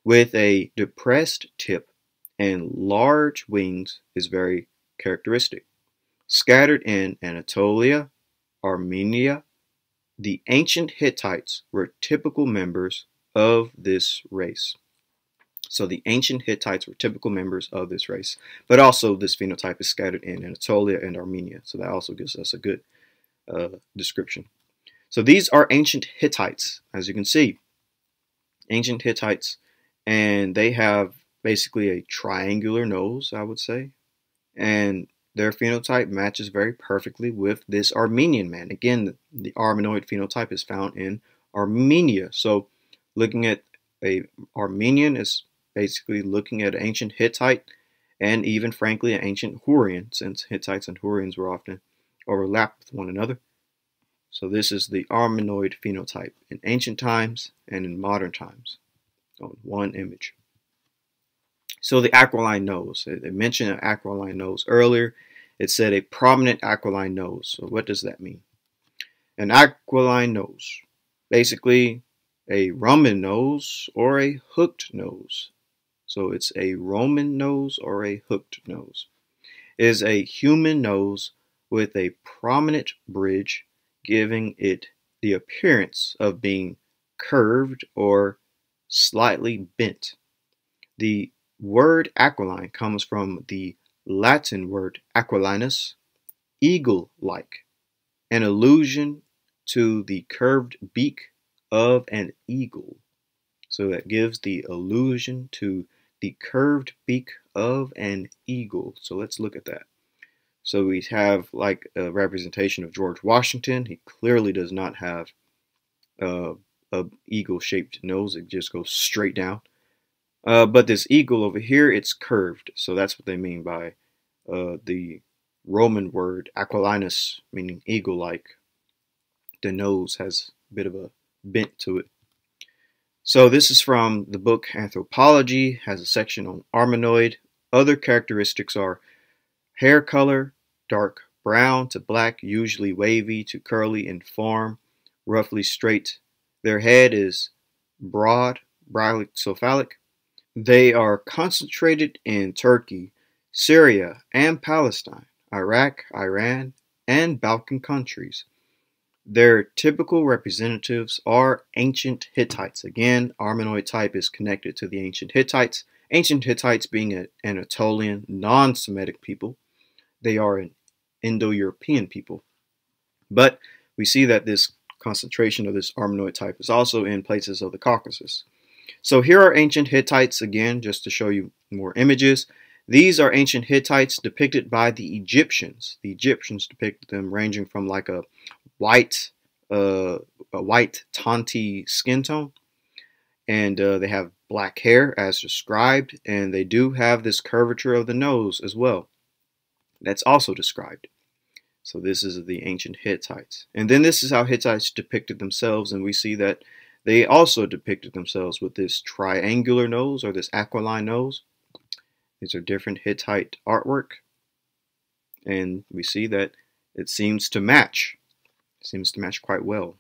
with a depressed tip and large wings is very characteristic. Scattered in Anatolia, Armenia, the ancient Hittites were typical members of this race. So the ancient Hittites were typical members of this race, but also this phenotype is scattered in Anatolia and Armenia. So that also gives us a good description. So these are ancient Hittites, as you can see, ancient Hittites, and they have basically a triangular nose, I would say, and their phenotype matches very perfectly with this Armenian man. Again, the Armanoid phenotype is found in Armenia. So looking at a Armenian is basically looking at an ancient Hittite and even frankly an ancient Hurrian, since Hittites and Hurrians were often overlapped with one another. So this is the Armanoid phenotype in ancient times and in modern times on one image. So the aquiline nose, I mentioned an aquiline nose earlier. It said a prominent aquiline nose. So what does that mean? An aquiline nose, basically a Roman nose or a hooked nose. So it's a Roman nose or a hooked nose. It is a human nose with a prominent bridge, giving it the appearance of being curved or slightly bent. The word aquiline comes from the Latin word aquilinus, eagle-like, an allusion to the curved beak of an eagle. So that gives the allusion to the curved beak of an eagle. So let's look at that. So we have like a representation of George Washington. He clearly does not have a eagle-shaped nose. It just goes straight down. But this eagle over here, it's curved. So that's what they mean by the Roman word aquilinus, meaning eagle-like. The nose has a bit of a bent to it. So this is from the book Anthropology, has a section on Armanoid Other characteristics are hair color, dark brown to black, usually wavy to curly in form, roughly straight. Their head is broad, brachycephalic. They are concentrated in Turkey, Syria, and Palestine, Iraq, Iran, and Balkan countries. Their typical representatives are ancient Hittites. Again, Armenoid type is connected to the ancient Hittites. Ancient Hittites being an Anatolian, non-Semitic people. They are an Indo-European people. But we see that this concentration of this Armenoid type is also in places of the Caucasus. So here are ancient Hittites again, just to show you more images. These are ancient Hittites depicted by the Egyptians. The Egyptians depicted them ranging from like a white taunty skin tone, and they have black hair as described, and they do have this curvature of the nose as well. That's also described. So this is the ancient Hittites. And then this is how Hittites depicted themselves, and we see that they also depicted themselves with this triangular nose or this aquiline nose. These are different Hittite artwork, and we see that it seems to match. It seems to match quite well.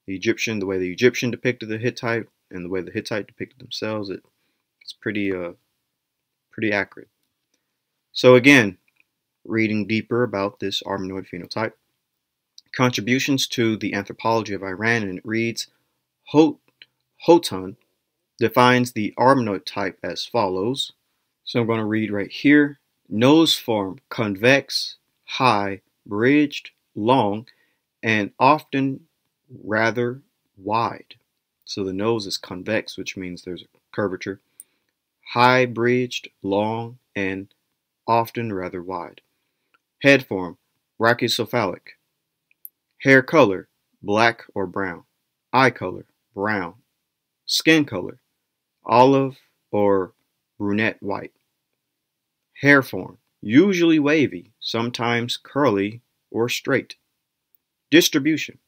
The way the Egyptian depicted the Hittite and the way the Hittite depicted themselves, it's pretty accurate. So again, reading deeper about this Armenoid phenotype, contributions to the anthropology of Iran, and it reads, Houghton defines the Armenoid type as follows. So I'm going to read right here. Nose form convex, high, bridged, long, and often rather wide. So the nose is convex, which means there's a curvature. High, bridged, long, and often rather wide. Head form, brachycephalic. Hair color, black or brown. Eye color, brown. Skin color, olive or brunette white. Hair form, usually wavy, sometimes curly or straight. Distribution,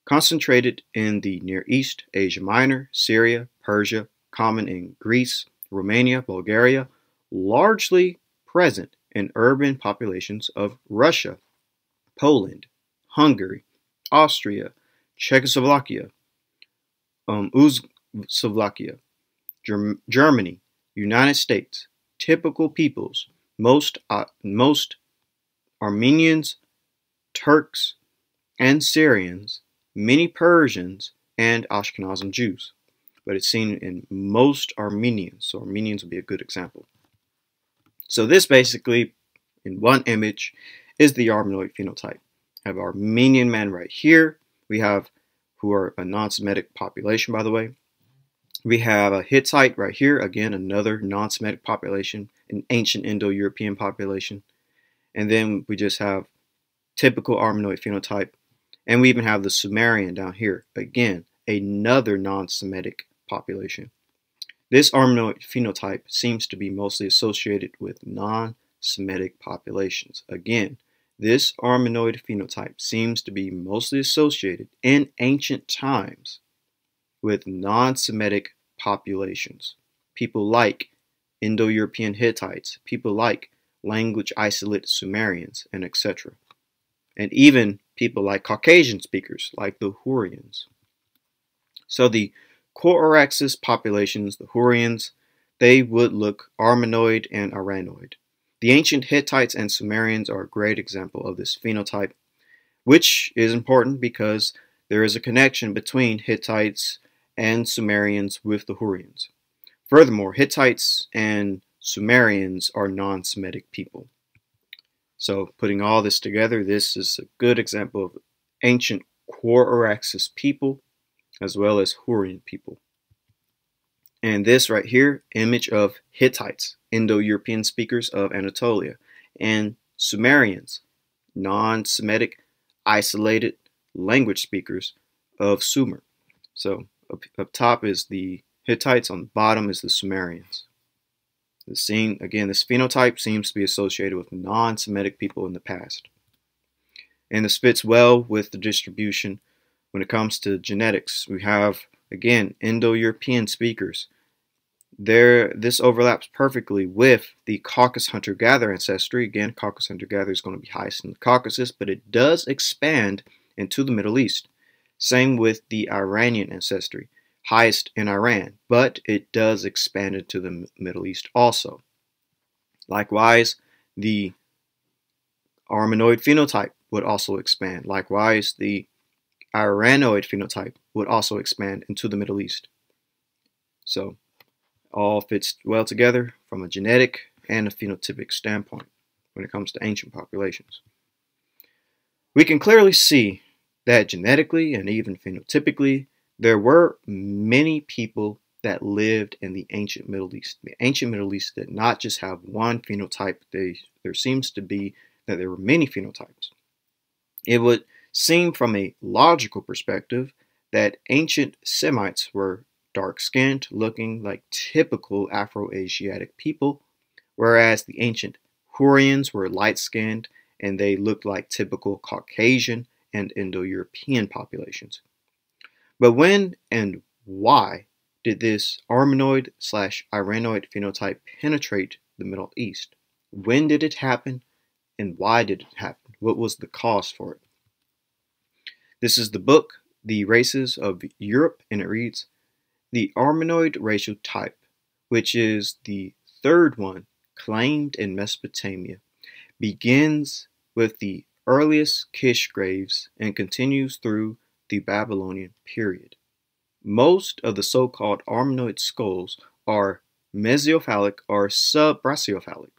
concentrated in the Near East, Asia Minor, Syria, Persia, common in Greece, Romania, Bulgaria, largely present in urban populations of Russia, Poland, Hungary, Austria, Czechoslovakia, Uzbekistan, Germany, United States. Typical peoples, most Armenians, Turks, and Syrians, many Persians, and Ashkenazim Jews. But it's seen in most Armenians, so Armenians would be a good example. So this basically, in one image, is the Armenoid phenotype. I have Armenian men right here. We have, who are a non-Semitic population, by the way. We have a Hittite right here, again, another non-Semitic population, an ancient Indo-European population. And then we just have typical Armenoid phenotype. And we even have the Sumerian down here, again, another non-Semitic population. This Armenoid phenotype seems to be mostly associated with non-Semitic populations. Again, this Armenoid phenotype seems to be mostly associated in ancient times with non-Semitic populations. People like Indo-European Hittites, people like language isolate Sumerians, and etc. And even people like Caucasian speakers, like the Hurrians. So the Coraxis populations, the Hurrians, they would look Armenoid and Iranoid. The ancient Hittites and Sumerians are a great example of this phenotype, which is important because there is a connection between Hittites and Sumerians with the Hurrians. Furthermore, Hittites and Sumerians are non-Semitic people. So putting all this together, this is a good example of ancient Coraxis people as well as Hurrian people. And this right here, image of Hittites, Indo-European speakers of Anatolia, and Sumerians, non-Semitic, isolated language speakers of Sumer. So up top is the Hittites, on the bottom is the Sumerians. This phenotype seems to be associated with non-Semitic people in the past. And this fits well with the distribution when it comes to genetics. We have, again, Indo-European speakers, This overlaps perfectly with the Caucasus hunter-gatherer ancestry. Again, Caucasus hunter-gatherer is going to be highest in the Caucasus, but it does expand into the Middle East. Same with the Iranian ancestry, highest in Iran, but it does expand into the Middle East also. Likewise, the Armenoid phenotype would also expand. Likewise, the Iranoid phenotype would also expand into the Middle East. So, all fits well together from a genetic and a phenotypic standpoint when it comes to ancient populations. We can clearly see that genetically and even phenotypically, there were many people that lived in the ancient Middle East. The ancient Middle East did not just have one phenotype. There seems to be that there were many phenotypes. It would seem from a logical perspective that ancient Semites were dark-skinned, looking like typical Afro-Asiatic people, whereas the ancient Hurrians were light-skinned and they looked like typical Caucasian and Indo-European populations. But when and why did this Armenoid/Iranoid phenotype penetrate the Middle East? When did it happen and why did it happen? What was the cause for it? This is the book, The Races of Europe, and it reads, the Armenoid racial type, which is the third one claimed in Mesopotamia, begins with the earliest Kish graves and continues through the Babylonian period. Most of the so-called Armenoid skulls are mesocephalic or subbrachiocephalic,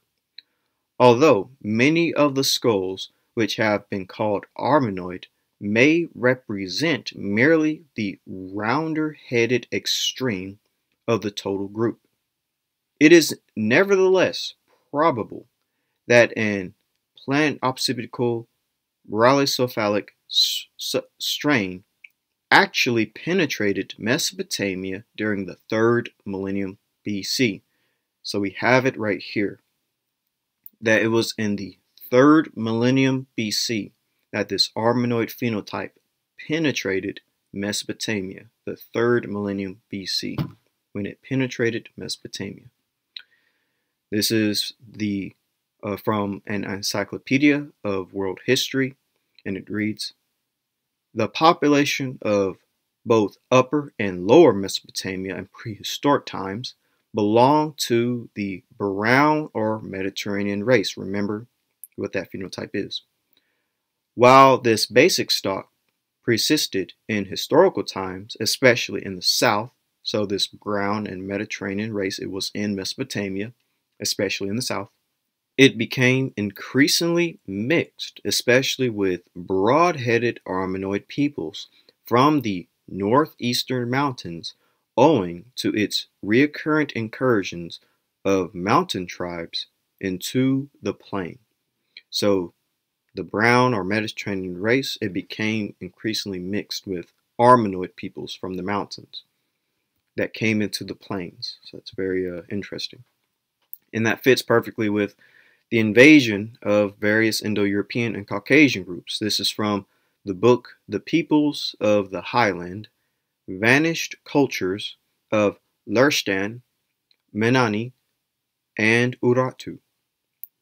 although many of the skulls which have been called Armenoid may represent merely the rounder-headed extreme of the total group. It is nevertheless probable that an planoccipital brachiocephalic strain actually penetrated Mesopotamia during the 3rd millennium BC. So we have it right here, that it was in the 3rd millennium BC that this Armenoid phenotype penetrated Mesopotamia, the 3rd millennium BC, when it penetrated Mesopotamia. This is from an encyclopedia of world history, and it reads, the population of both Upper and Lower Mesopotamia in prehistoric times belonged to the brown or Mediterranean race. Remember what that phenotype is. While this basic stock persisted in historical times, especially in the south, so this brown and Mediterranean race, it was in Mesopotamia, especially in the south, it became increasingly mixed, especially with broad-headed Armenoid peoples from the northeastern mountains, owing to its recurrent incursions of mountain tribes into the plain. So the brown or Mediterranean race, it became increasingly mixed with Armenoid peoples from the mountains that came into the plains. So that's very interesting. And that fits perfectly with the invasion of various Indo-European and Caucasian groups. This is from the book The Peoples of the Highland, Vanished Cultures of Lurstan, Menani, and Urartu.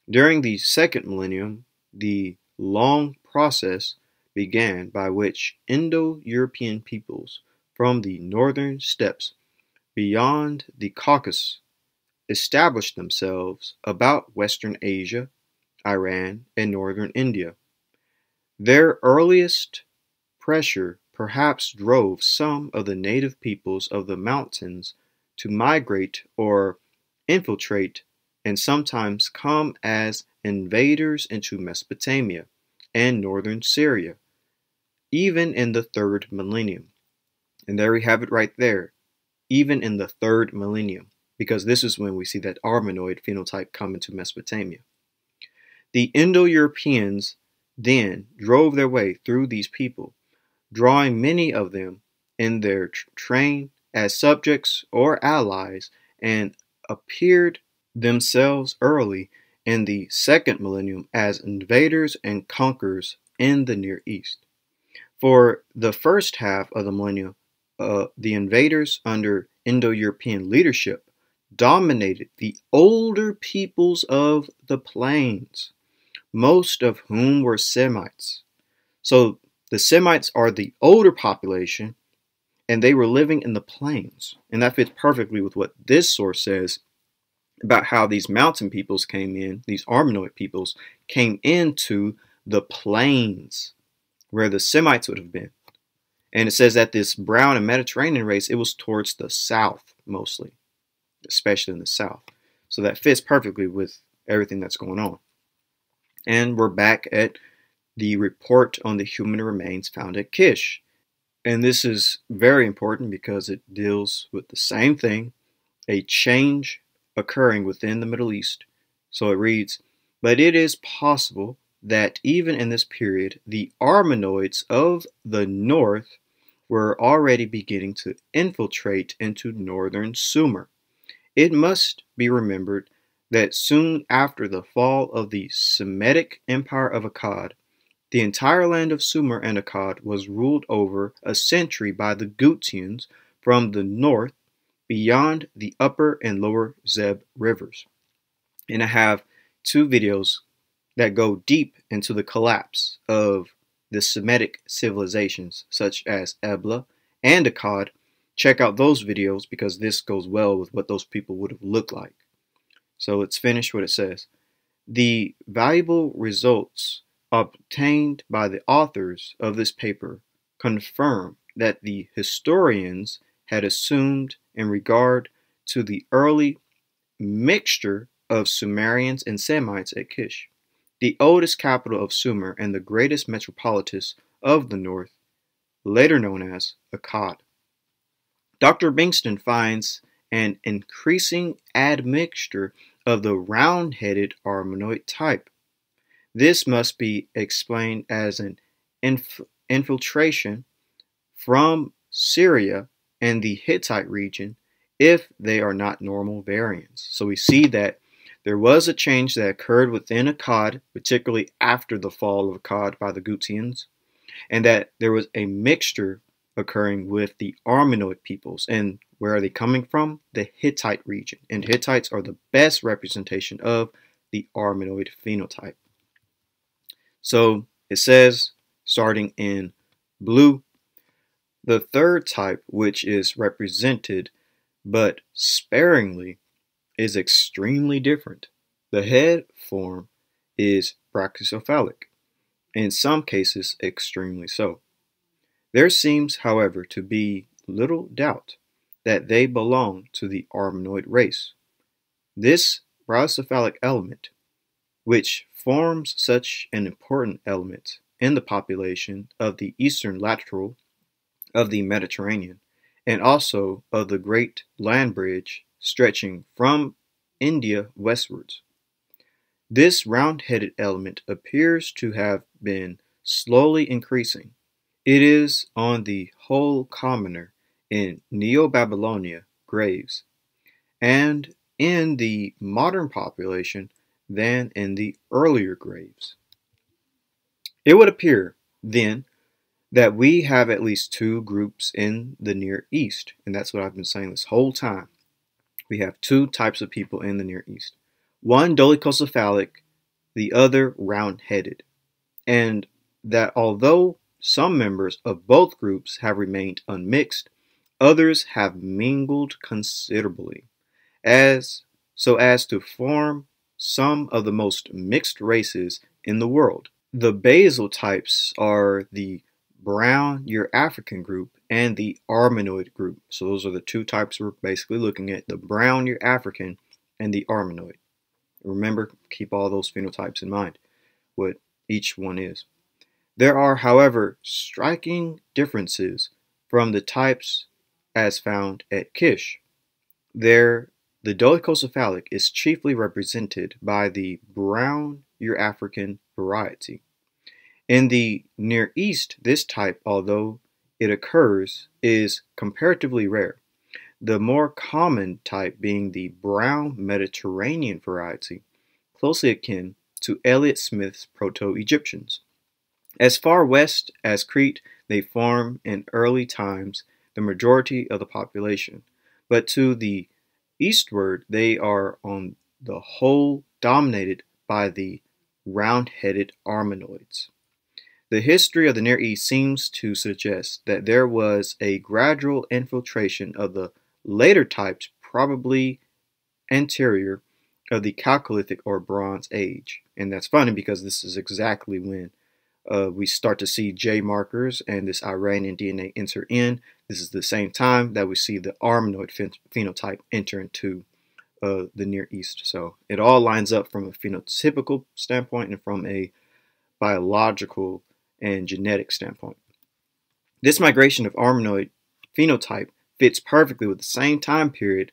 During the 2nd millennium, the long process began by which Indo-European peoples from the northern steppes beyond the Caucasus established themselves about Western Asia, Iran, and northern India. Their earliest pressure perhaps drove some of the native peoples of the mountains to migrate or infiltrate and sometimes come as invaders into Mesopotamia and northern Syria, even in the 3rd millennium. And there we have it right there, even in the 3rd millennium, because this is when we see that Armenoid phenotype come into Mesopotamia. The Indo-Europeans then drove their way through these people, drawing many of them in their train as subjects or allies, and appeared themselves early in the 2nd millennium as invaders and conquerors in the Near East. For the first half of the millennium, the invaders under Indo-European leadership dominated the older peoples of the plains, most of whom were Semites. So the Semites are the older population, and they were living in the plains. And that fits perfectly with what this source says about how these mountain peoples came in, these Armenoid peoples came into the plains where the Semites would have been. And it says that this brown and Mediterranean race, it was towards the south mostly, especially in the south. So that fits perfectly with everything that's going on. And we're back at the report on the human remains found at Kish. And this is very important because it deals with the same thing, a change occurring within the Middle East. So it reads, but it is possible that even in this period, the Armenoids of the north were already beginning to infiltrate into northern Sumer. It must be remembered that soon after the fall of the Semitic Empire of Akkad, the entire land of Sumer and Akkad was ruled over a century by the Gutians from the north beyond the upper and lower Zeb rivers. And I have two videos that go deep into the collapse of the Semitic civilizations such as Ebla and Akkad. Check out those videos because this goes well with what those people would have looked like. So let's finish what it says. The valuable results obtained by the authors of this paper confirm that the historians had assumed in regard to the early mixture of Sumerians and Semites at Kish, the oldest capital of Sumer and the greatest metropolis of the north, later known as Akkad. Dr. Bingston finds an increasing admixture of the round-headed Armenoid type. This must be explained as an infiltration from Syria and the Hittite region if they are not normal variants. So we see that there was a change that occurred within Akkad, particularly after the fall of Akkad by the Gutians, and that there was a mixture occurring with the Armenoid peoples. And where are they coming from? The Hittite region. And Hittites are the best representation of the Armenoid phenotype. So it says, starting in blue, the third type, which is represented but sparingly, is extremely different. The head form is brachycephalic, in some cases extremely so. There seems, however, to be little doubt that they belong to the Armenoid race. This brachycephalic element, which forms such an important element in the population of the eastern lateral of the Mediterranean, and also of the great land bridge stretching from India westwards. This round-headed element appears to have been slowly increasing. It is on the whole commoner in Neo-Babylonia graves, and in the modern population than in the earlier graves. It would appear, then, that we have at least two groups in the Near East, and that's what I've been saying this whole time. We have two types of people in the Near East. One dolichocephalic, the other round-headed, and that although some members of both groups have remained unmixed, others have mingled considerably, so as to form some of the most mixed races in the world. The basal types are the brown Eurafrican group and the Armenoid group. So those are the two types we're basically looking at, the brown Eurafrican and the Armenoid. Remember, keep all those phenotypes in mind, what each one is. There are, however, striking differences from the types as found at Kish. There, the dolichocephalic is chiefly represented by the brown Eurafrican variety. In the Near East, this type, although it occurs, is comparatively rare, the more common type being the brown Mediterranean variety, closely akin to Elliott Smith's Proto-Egyptians. As far west as Crete, they form in early times the majority of the population, but to the Eastward, they are on the whole dominated by the round-headed armenoids. The history of the Near East seems to suggest that there was a gradual infiltration of the later types, probably anterior of the Chalcolithic or Bronze Age. And that's funny because this is exactly when we start to see J markers and this Iranian DNA enter in. This is the same time that we see the armenoid phenotype enter into the Near East. So it all lines up from a phenotypical standpoint and from a biological and genetic standpoint. This migration of armenoid phenotype fits perfectly with the same time period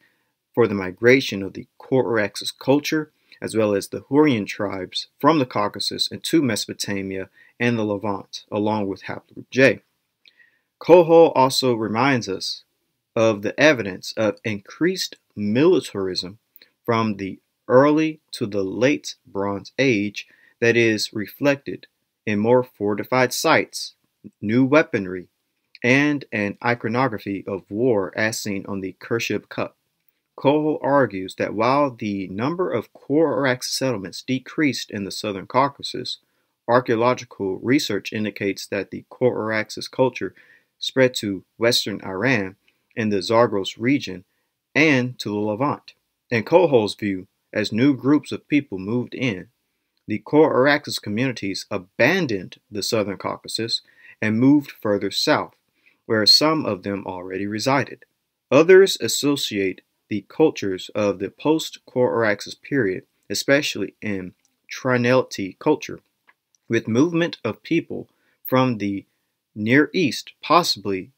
for the migration of the Coraxus culture, as well as the Hurrian tribes from the Caucasus into Mesopotamia and the Levant, along with haplogroup J. Kohol also reminds us of the evidence of increased militarism from the early to the late Bronze Age that is reflected in more fortified sites, new weaponry, and an iconography of war as seen on the Kershib Cup. Kohol argues that while the number of Corax settlements decreased in the southern Caucasus, archaeological research indicates that the Coraxus culture spread to western Iran and the Zagros region and to the Levant. In Kohol's view, as new groups of people moved in, the Coraxus communities abandoned the southern Caucasus and moved further south, where some of them already resided. Others associate the cultures of the post-Coraxus period, especially in Trinality culture, with movement of people from the Near East, possibly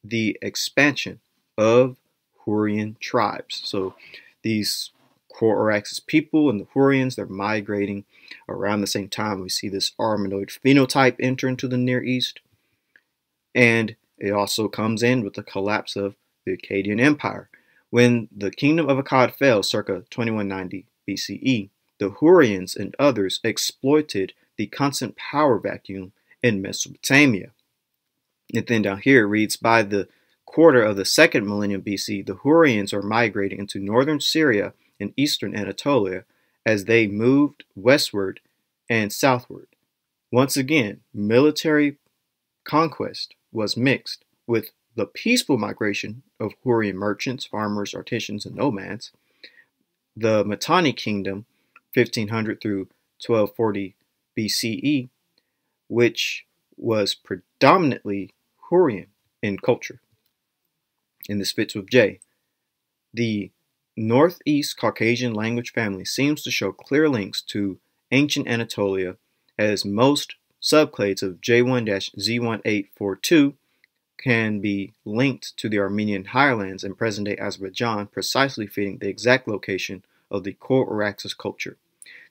the expansion of Hurrian tribes. So these Coraxus people and the Hurrians, they're migrating around the same time. We see this armenoid phenotype enter into the Near East. And it also comes in with the collapse of the Akkadian Empire. When the kingdom of Akkad fell circa 2190 BCE, the Hurrians and others exploited the constant power vacuum in Mesopotamia. And then down here it reads, by the quarter of the second millennium BC, the Hurrians are migrating into northern Syria and eastern Anatolia as they moved westward and southward. Once again, military conquest was mixed with the peaceful migration of Hurrian merchants, farmers, artisans, and nomads. The Mitanni kingdom, 1500 through 1240 BCE, which was predominantly Hurrian in culture. And this fits with J. The Northeast Caucasian language family seems to show clear links to ancient Anatolia, as most subclades of J1-Z1842 can be linked to the Armenian highlands in present-day Azerbaijan, precisely fitting the exact location of the Coraxus culture.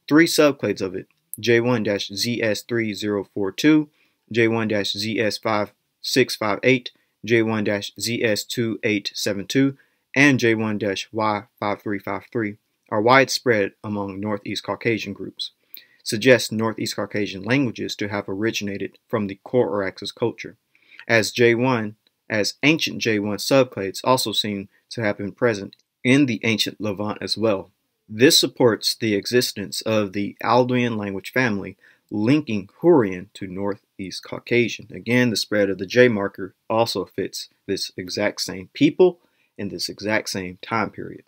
Three subclades of it, J1-ZS3042, J1-ZS5658, J1-ZS2872, and J1-Y5353 are widespread among Northeast Caucasian groups, suggest Northeast Caucasian languages to have originated from the Coraxus culture, as ancient J1 subclades also seem to have been present in the ancient Levant as well. This supports the existence of the Alduin language family, linking Hurrian to Northeast Caucasian. Again, the spread of the J marker also fits this exact same people in this exact same time period.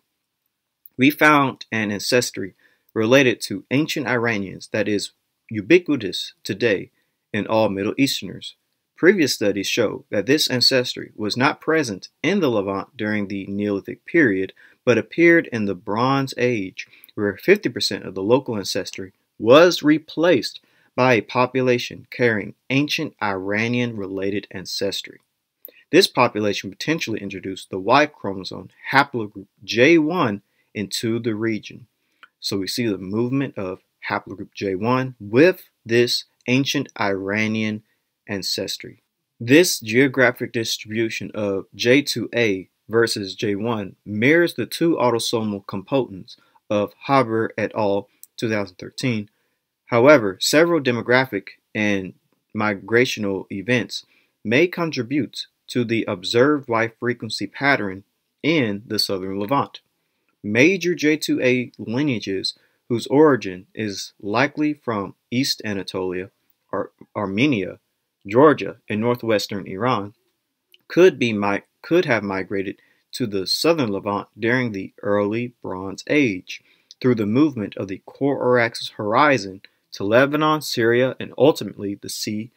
We found an ancestry related to ancient Iranians that is ubiquitous today in all Middle Easterners. Previous studies show that this ancestry was not present in the Levant during the Neolithic period, but appeared in the Bronze Age, where 50% of the local ancestry was replaced by a population carrying ancient Iranian-related ancestry. This population potentially introduced the Y chromosome haplogroup J1 into the region. So we see the movement of haplogroup J1 with this ancient Iranian ancestry. This geographic distribution of J2A versus J1 mirrors the two autosomal components of Haber et al. 2013. However, several demographic and migrational events may contribute to the observed Y frequency pattern in the southern Levant. major J2A lineages whose origin is likely from East Anatolia, Armenia, Georgia, and northwestern Iran, could have migrated to the southern Levant during the early Bronze Age through the movement of the Corax's horizon to Lebanon, Syria, and ultimately the Sea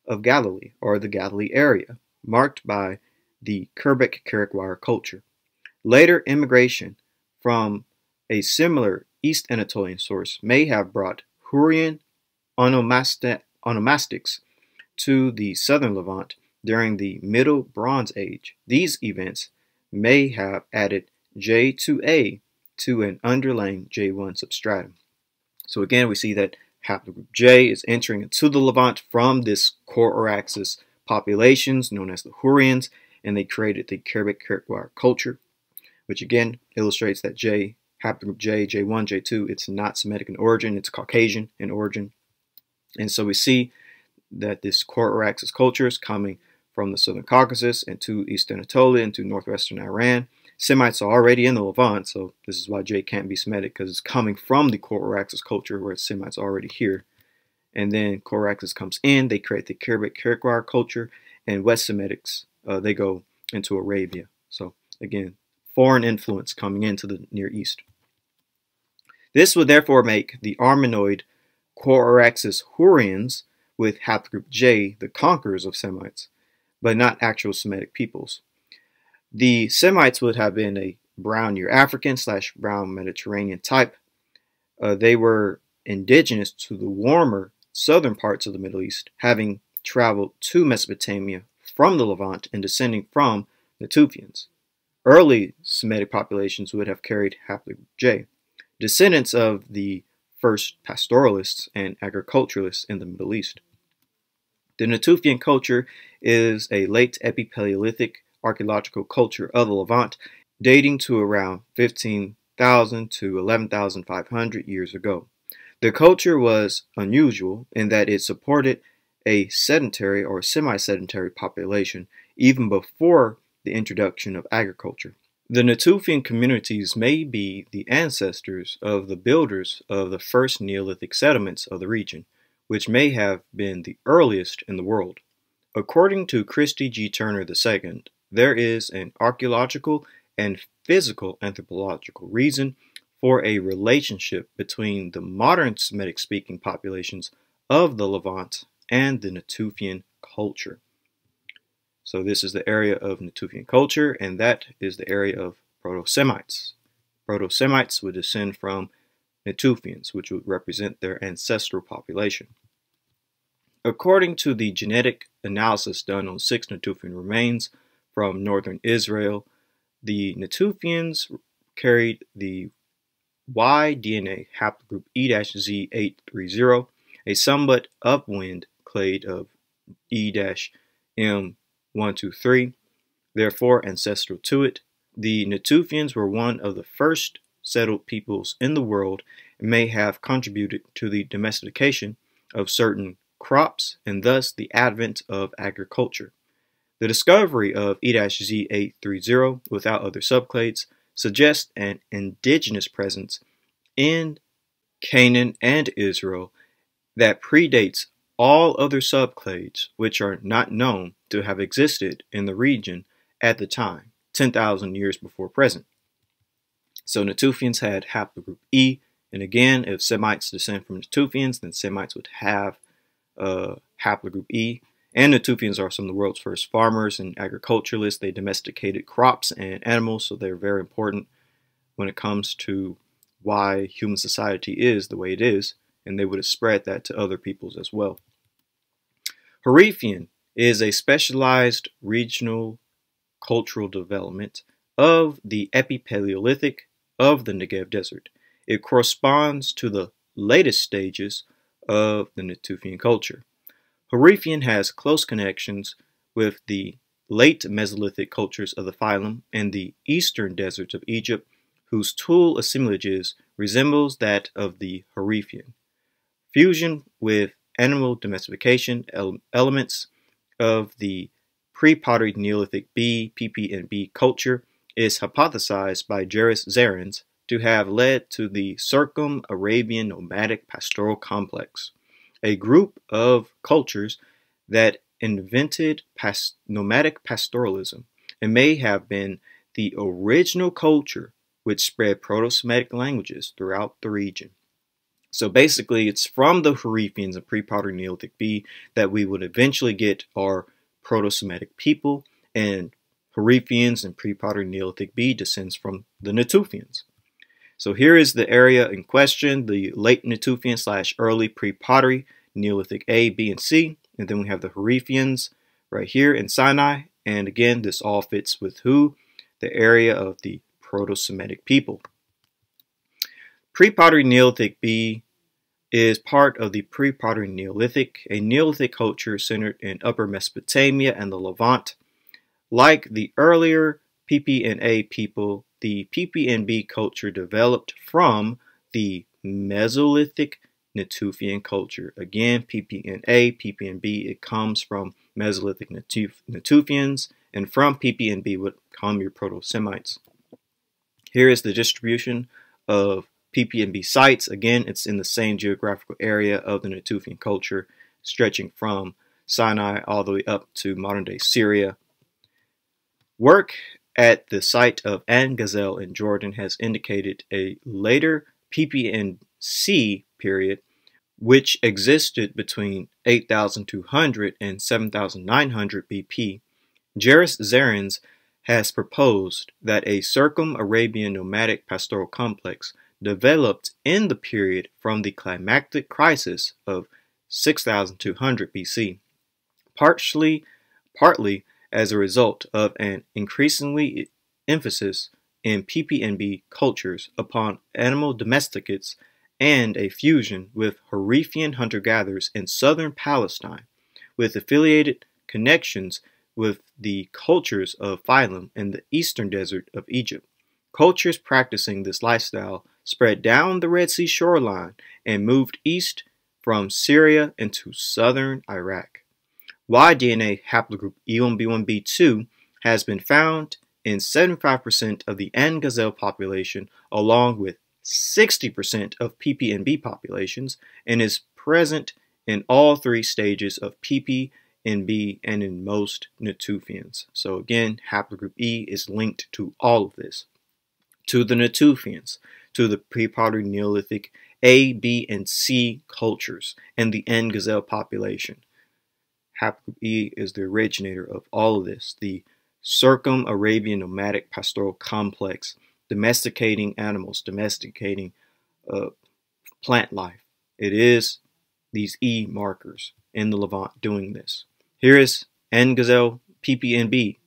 of Galilee, or the Galilee area, marked by the Kerbek-Karaikwar culture. Later immigration from a similar East Anatolian source may have brought Hurrian onomastics to the southern Levant during the Middle Bronze Age. These events may have added J2A to an underlying J1 substratum. So again, we see that haplogroup J is entering into the Levant from this Corax's populations known as the Hurrians, and they created the Kerbek-Karaikwar culture, which again illustrates that haplogroup J, J1, J2, it's not Semitic in origin, it's Caucasian in origin. And so we see that this Corax's culture is coming from the southern Caucasus into East Anatolia into northwestern Iran. Semites are already in the Levant, so this is why J can't be Semitic, because it's coming from the Corax's culture where Semites are already here. And then Corax's comes in, they create the Kerbek-Karaikwar culture, and West Semitics, they go into Arabia. So again, foreign influence coming into the Near East. This would therefore make the Armenoid Corax's Hurrians with haplogroup J the conquerors of Semites, but not actual Semitic peoples. The Semites would have been a brown Euro-African / brown Mediterranean type. They were indigenous to the warmer southern parts of the Middle East, having traveled to Mesopotamia from the Levant and descending from Natufians. Early Semitic populations would have carried haplogroup J, descendants of the first pastoralists and agriculturalists in the Middle East. The Natufian culture is a late Epipaleolithic archaeological culture of the Levant, dating to around 15,000 to 11,500 years ago. The culture was unusual in that it supported a sedentary or semi-sedentary population even before the introduction of agriculture. The Natufian communities may be the ancestors of the builders of the first Neolithic settlements of the region, which may have been the earliest in the world. According to Christy G. Turner II, there is an archaeological and physical anthropological reason for a relationship between the modern Semitic-speaking populations of the Levant and the Natufian culture. So this is the area of Natufian culture, and that is the area of Proto-Semites. Proto-Semites would descend from Natufians, which would represent their ancestral population. According to the genetic analysis done on 6 Natufian remains from northern Israel, the Natufians carried the Y DNA haplogroup E-Z830, a somewhat upwind clade of E-M123, therefore ancestral to it. The Natufians were one of the first settled peoples in the world and may have contributed to the domestication of certain crops and thus the advent of agriculture. The discovery of E-Z830 without other subclades suggests an indigenous presence in Canaan and Israel that predates all other subclades which are not known to have existed in the region at the time, 10,000 years before present. So Natufians had haplogroup E, and again, if Semites descend from Natufians, then Semites would have haplogroup E. And Natufians are some of the world's first farmers and agriculturalists. They domesticated crops and animals, so they're very important when it comes to why human society is the way it is, and they would have spread that to other peoples as well. Hurrian is a specialized regional cultural development of the Epipaleolithic of the Negev Desert. It corresponds to the latest stages of the Natufian culture. Hurrian has close connections with the late Mesolithic cultures of the phylum and the eastern deserts of Egypt, whose tool assemblages resembles that of the Hurrian. Fusion with animal domestication elements of the pre-pottery Neolithic B, PP, and B culture is hypothesized by Jairus Zarins to have led to the Circum-Arabian nomadic pastoral complex, a group of cultures that invented nomadic pastoralism and may have been the original culture which spread Proto-Semitic languages throughout the region. So basically, it's from the Hurrians and pre-Pottery Neolithic B that we would eventually get our Proto-Semitic people, and Hurrians and pre-Pottery Neolithic B descends from the Natufians. So here is the area in question, the late Natufian / early pre-Pottery Neolithic A, B, and C. And then we have the Hurrians right here in Sinai. And again, this all fits with who? The area of the Proto-Semitic people. Pre-Pottery Neolithic B is part of the Pre-Pottery Neolithic, a Neolithic culture centered in Upper Mesopotamia and the Levant. Like the earlier PP&A people, the PP&B culture developed from the Mesolithic Natufian culture. Again, PP&A, PP&B, it comes from Mesolithic Natufians, and from PP&B would come your Proto-Semites. Here is the distribution of PP&B sites. Again, it's in the same geographical area of the Natufian culture, stretching from Sinai all the way up to modern-day Syria. Work at the site of An Gazel in Jordan has indicated a later PP&C period, which existed between 8,200 and 7,900 BP. Jairus Zarins has proposed that a Circum-Arabian nomadic pastoral complex developed in the period from the climactic crisis of 6,200 BC, partly as a result of an increasingly emphasis in PP&B cultures upon animal domesticates and a fusion with Hurrian hunter-gatherers in southern Palestine, with affiliated connections with the cultures of Phylum in the eastern desert of Egypt. Cultures practicing this lifestyle spread down the Red Sea shoreline and moved east from Syria into southern Iraq. Y-DNA haplogroup E1B1B2 has been found in 75% of the An Gazel population, along with 60% of PP&B populations, and is present in all three stages of PP&B and in most Natufians. So again, haplogroup E is linked to all of this. To the Natufians, to the pre-Pottery Neolithic A, B, and C cultures, and the An Gazel population. Haplogroup E is the originator of all of this, the Circum-Arabian nomadic pastoral complex, domesticating animals, domesticating plant life. It is these E markers in the Levant doing this. Here is An Gazel PP&B,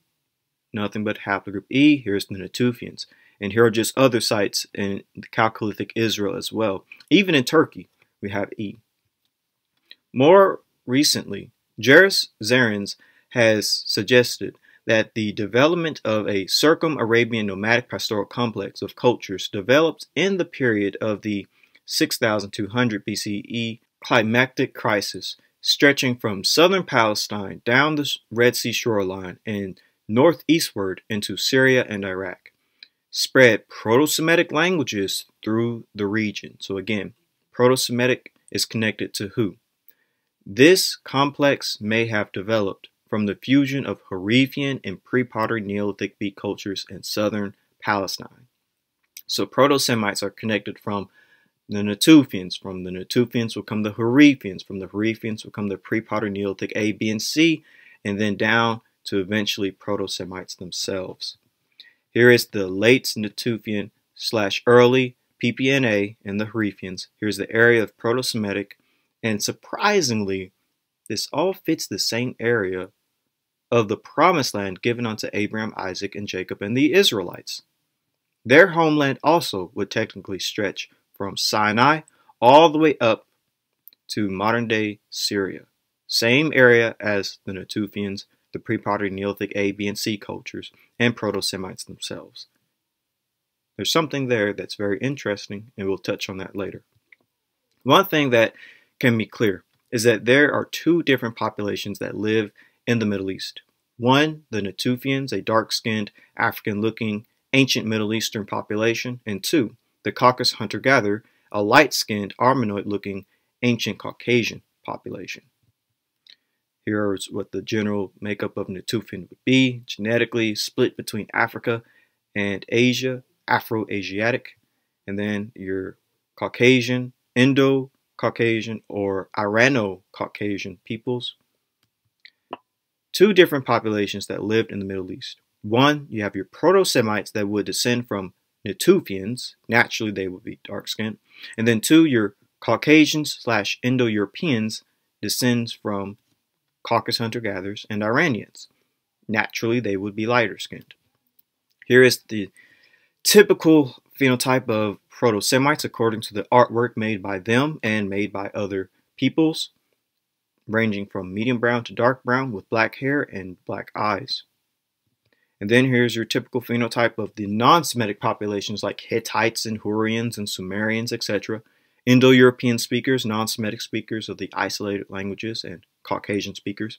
nothing but haplogroup E. Here's the Natufians. And here are just other sites in the Chalcolithic Israel as well. Even in Turkey, we have E. More recently, Jairus Zarins has suggested that the development of a Circum-Arabian nomadic pastoral complex of cultures developed in the period of the 6,200 BCE climactic crisis, stretching from southern Palestine down the Red Sea shoreline and northeastward into Syria and Iraq, spread Proto-Semitic languages through the region. So again, Proto-Semitic is connected to who? This complex may have developed from the fusion of Hurrian and pre-Pottery Neolithic B cultures in southern Palestine. So Proto-Semites are connected from the Natufians. From the Natufians will come the Hurrians. From the Hurrians will come the pre-Pottery Neolithic A, B, and C, and then down to eventually Proto-Semites themselves. Here is the late Natufian / early PP&A and the Hurrians. Here's the area of Proto-Semitic, and surprisingly, this all fits the same area of the promised land given unto Abraham, Isaac, and Jacob and the Israelites. Their homeland also would technically stretch from Sinai all the way up to modern-day Syria. Same area as the Natufians, the pre-Pottery Neolithic A, B, and C cultures, and Proto-Semites themselves. There's something there that's very interesting, and we'll touch on that later. One thing that can be clear is that there are two different populations that live in the Middle East. One, the Natufians, a dark-skinned, African-looking, ancient Middle Eastern population, and two, the Caucasus hunter-gatherer, a light-skinned, Armenoid-looking ancient Caucasian population. Here is what the general makeup of Natufian would be: genetically split between Africa and Asia, Afro-Asiatic, and then your Caucasian, Indo-Caucasian, or Irano-Caucasian peoples. Two different populations that lived in the Middle East. One, you have your Proto-Semites that would descend from Natufians. Naturally, they would be dark-skinned. And then two, your Caucasians/Indo-Europeans descends from Caucasus hunter-gatherers and Iranians. Naturally, they would be lighter-skinned. Here is the typical phenotype of Proto-Semites according to the artwork made by them and made by other peoples, ranging from medium brown to dark brown with black hair and black eyes. And then here's your typical phenotype of the non-Semitic populations like Hittites and Hurrians and Sumerians, etc. Indo-European speakers, non-Semitic speakers of the isolated languages, and Caucasian speakers,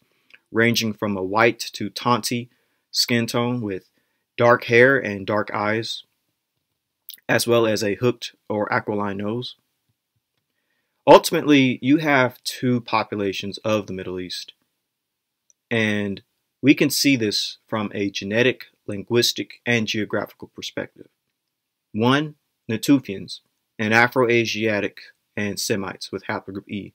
ranging from a white to tawny skin tone with dark hair and dark eyes, as well as a hooked or aquiline nose. Ultimately, you have two populations of the Middle East, and we can see this from a genetic, linguistic, and geographical perspective. One, Natufians, and Afro-Asiatic and Semites with haplogroup E.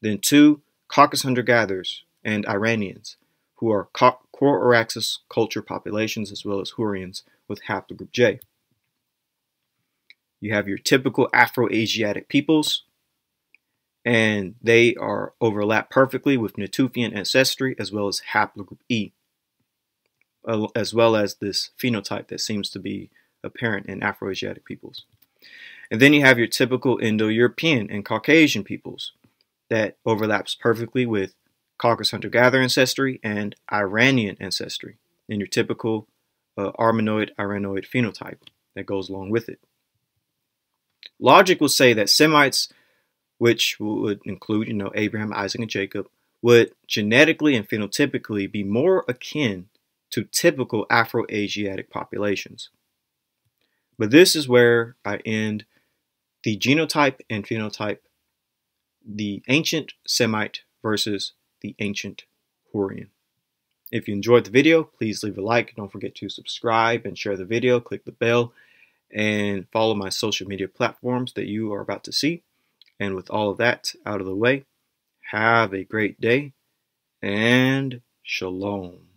Then two, Caucasus hunter-gatherers and Iranians, who are Core-Araxes culture populations, as well as Hurrians with haplogroup J. You have your typical Afro-Asiatic peoples, and they are overlap perfectly with Natufian ancestry as well as haplogroup E, as well as this phenotype that seems to be apparent in Afro-Asiatic peoples. And then you have your typical Indo-European and Caucasian peoples that overlaps perfectly with Caucasus hunter-gatherer ancestry and Iranian ancestry, and your typical Armenoid-Iranoid phenotype that goes along with it. Logic will say that Semites, which would include, Abraham, Isaac, and Jacob, would genetically and phenotypically be more akin to typical Afro-Asiatic populations. But this is where I end the genotype and phenotype, the ancient Semite versus the ancient Hurrian. If you enjoyed the video, please leave a like. Don't forget to subscribe and share the video. Click the bell and follow my social media platforms that you are about to see. And with all of that out of the way, have a great day and shalom.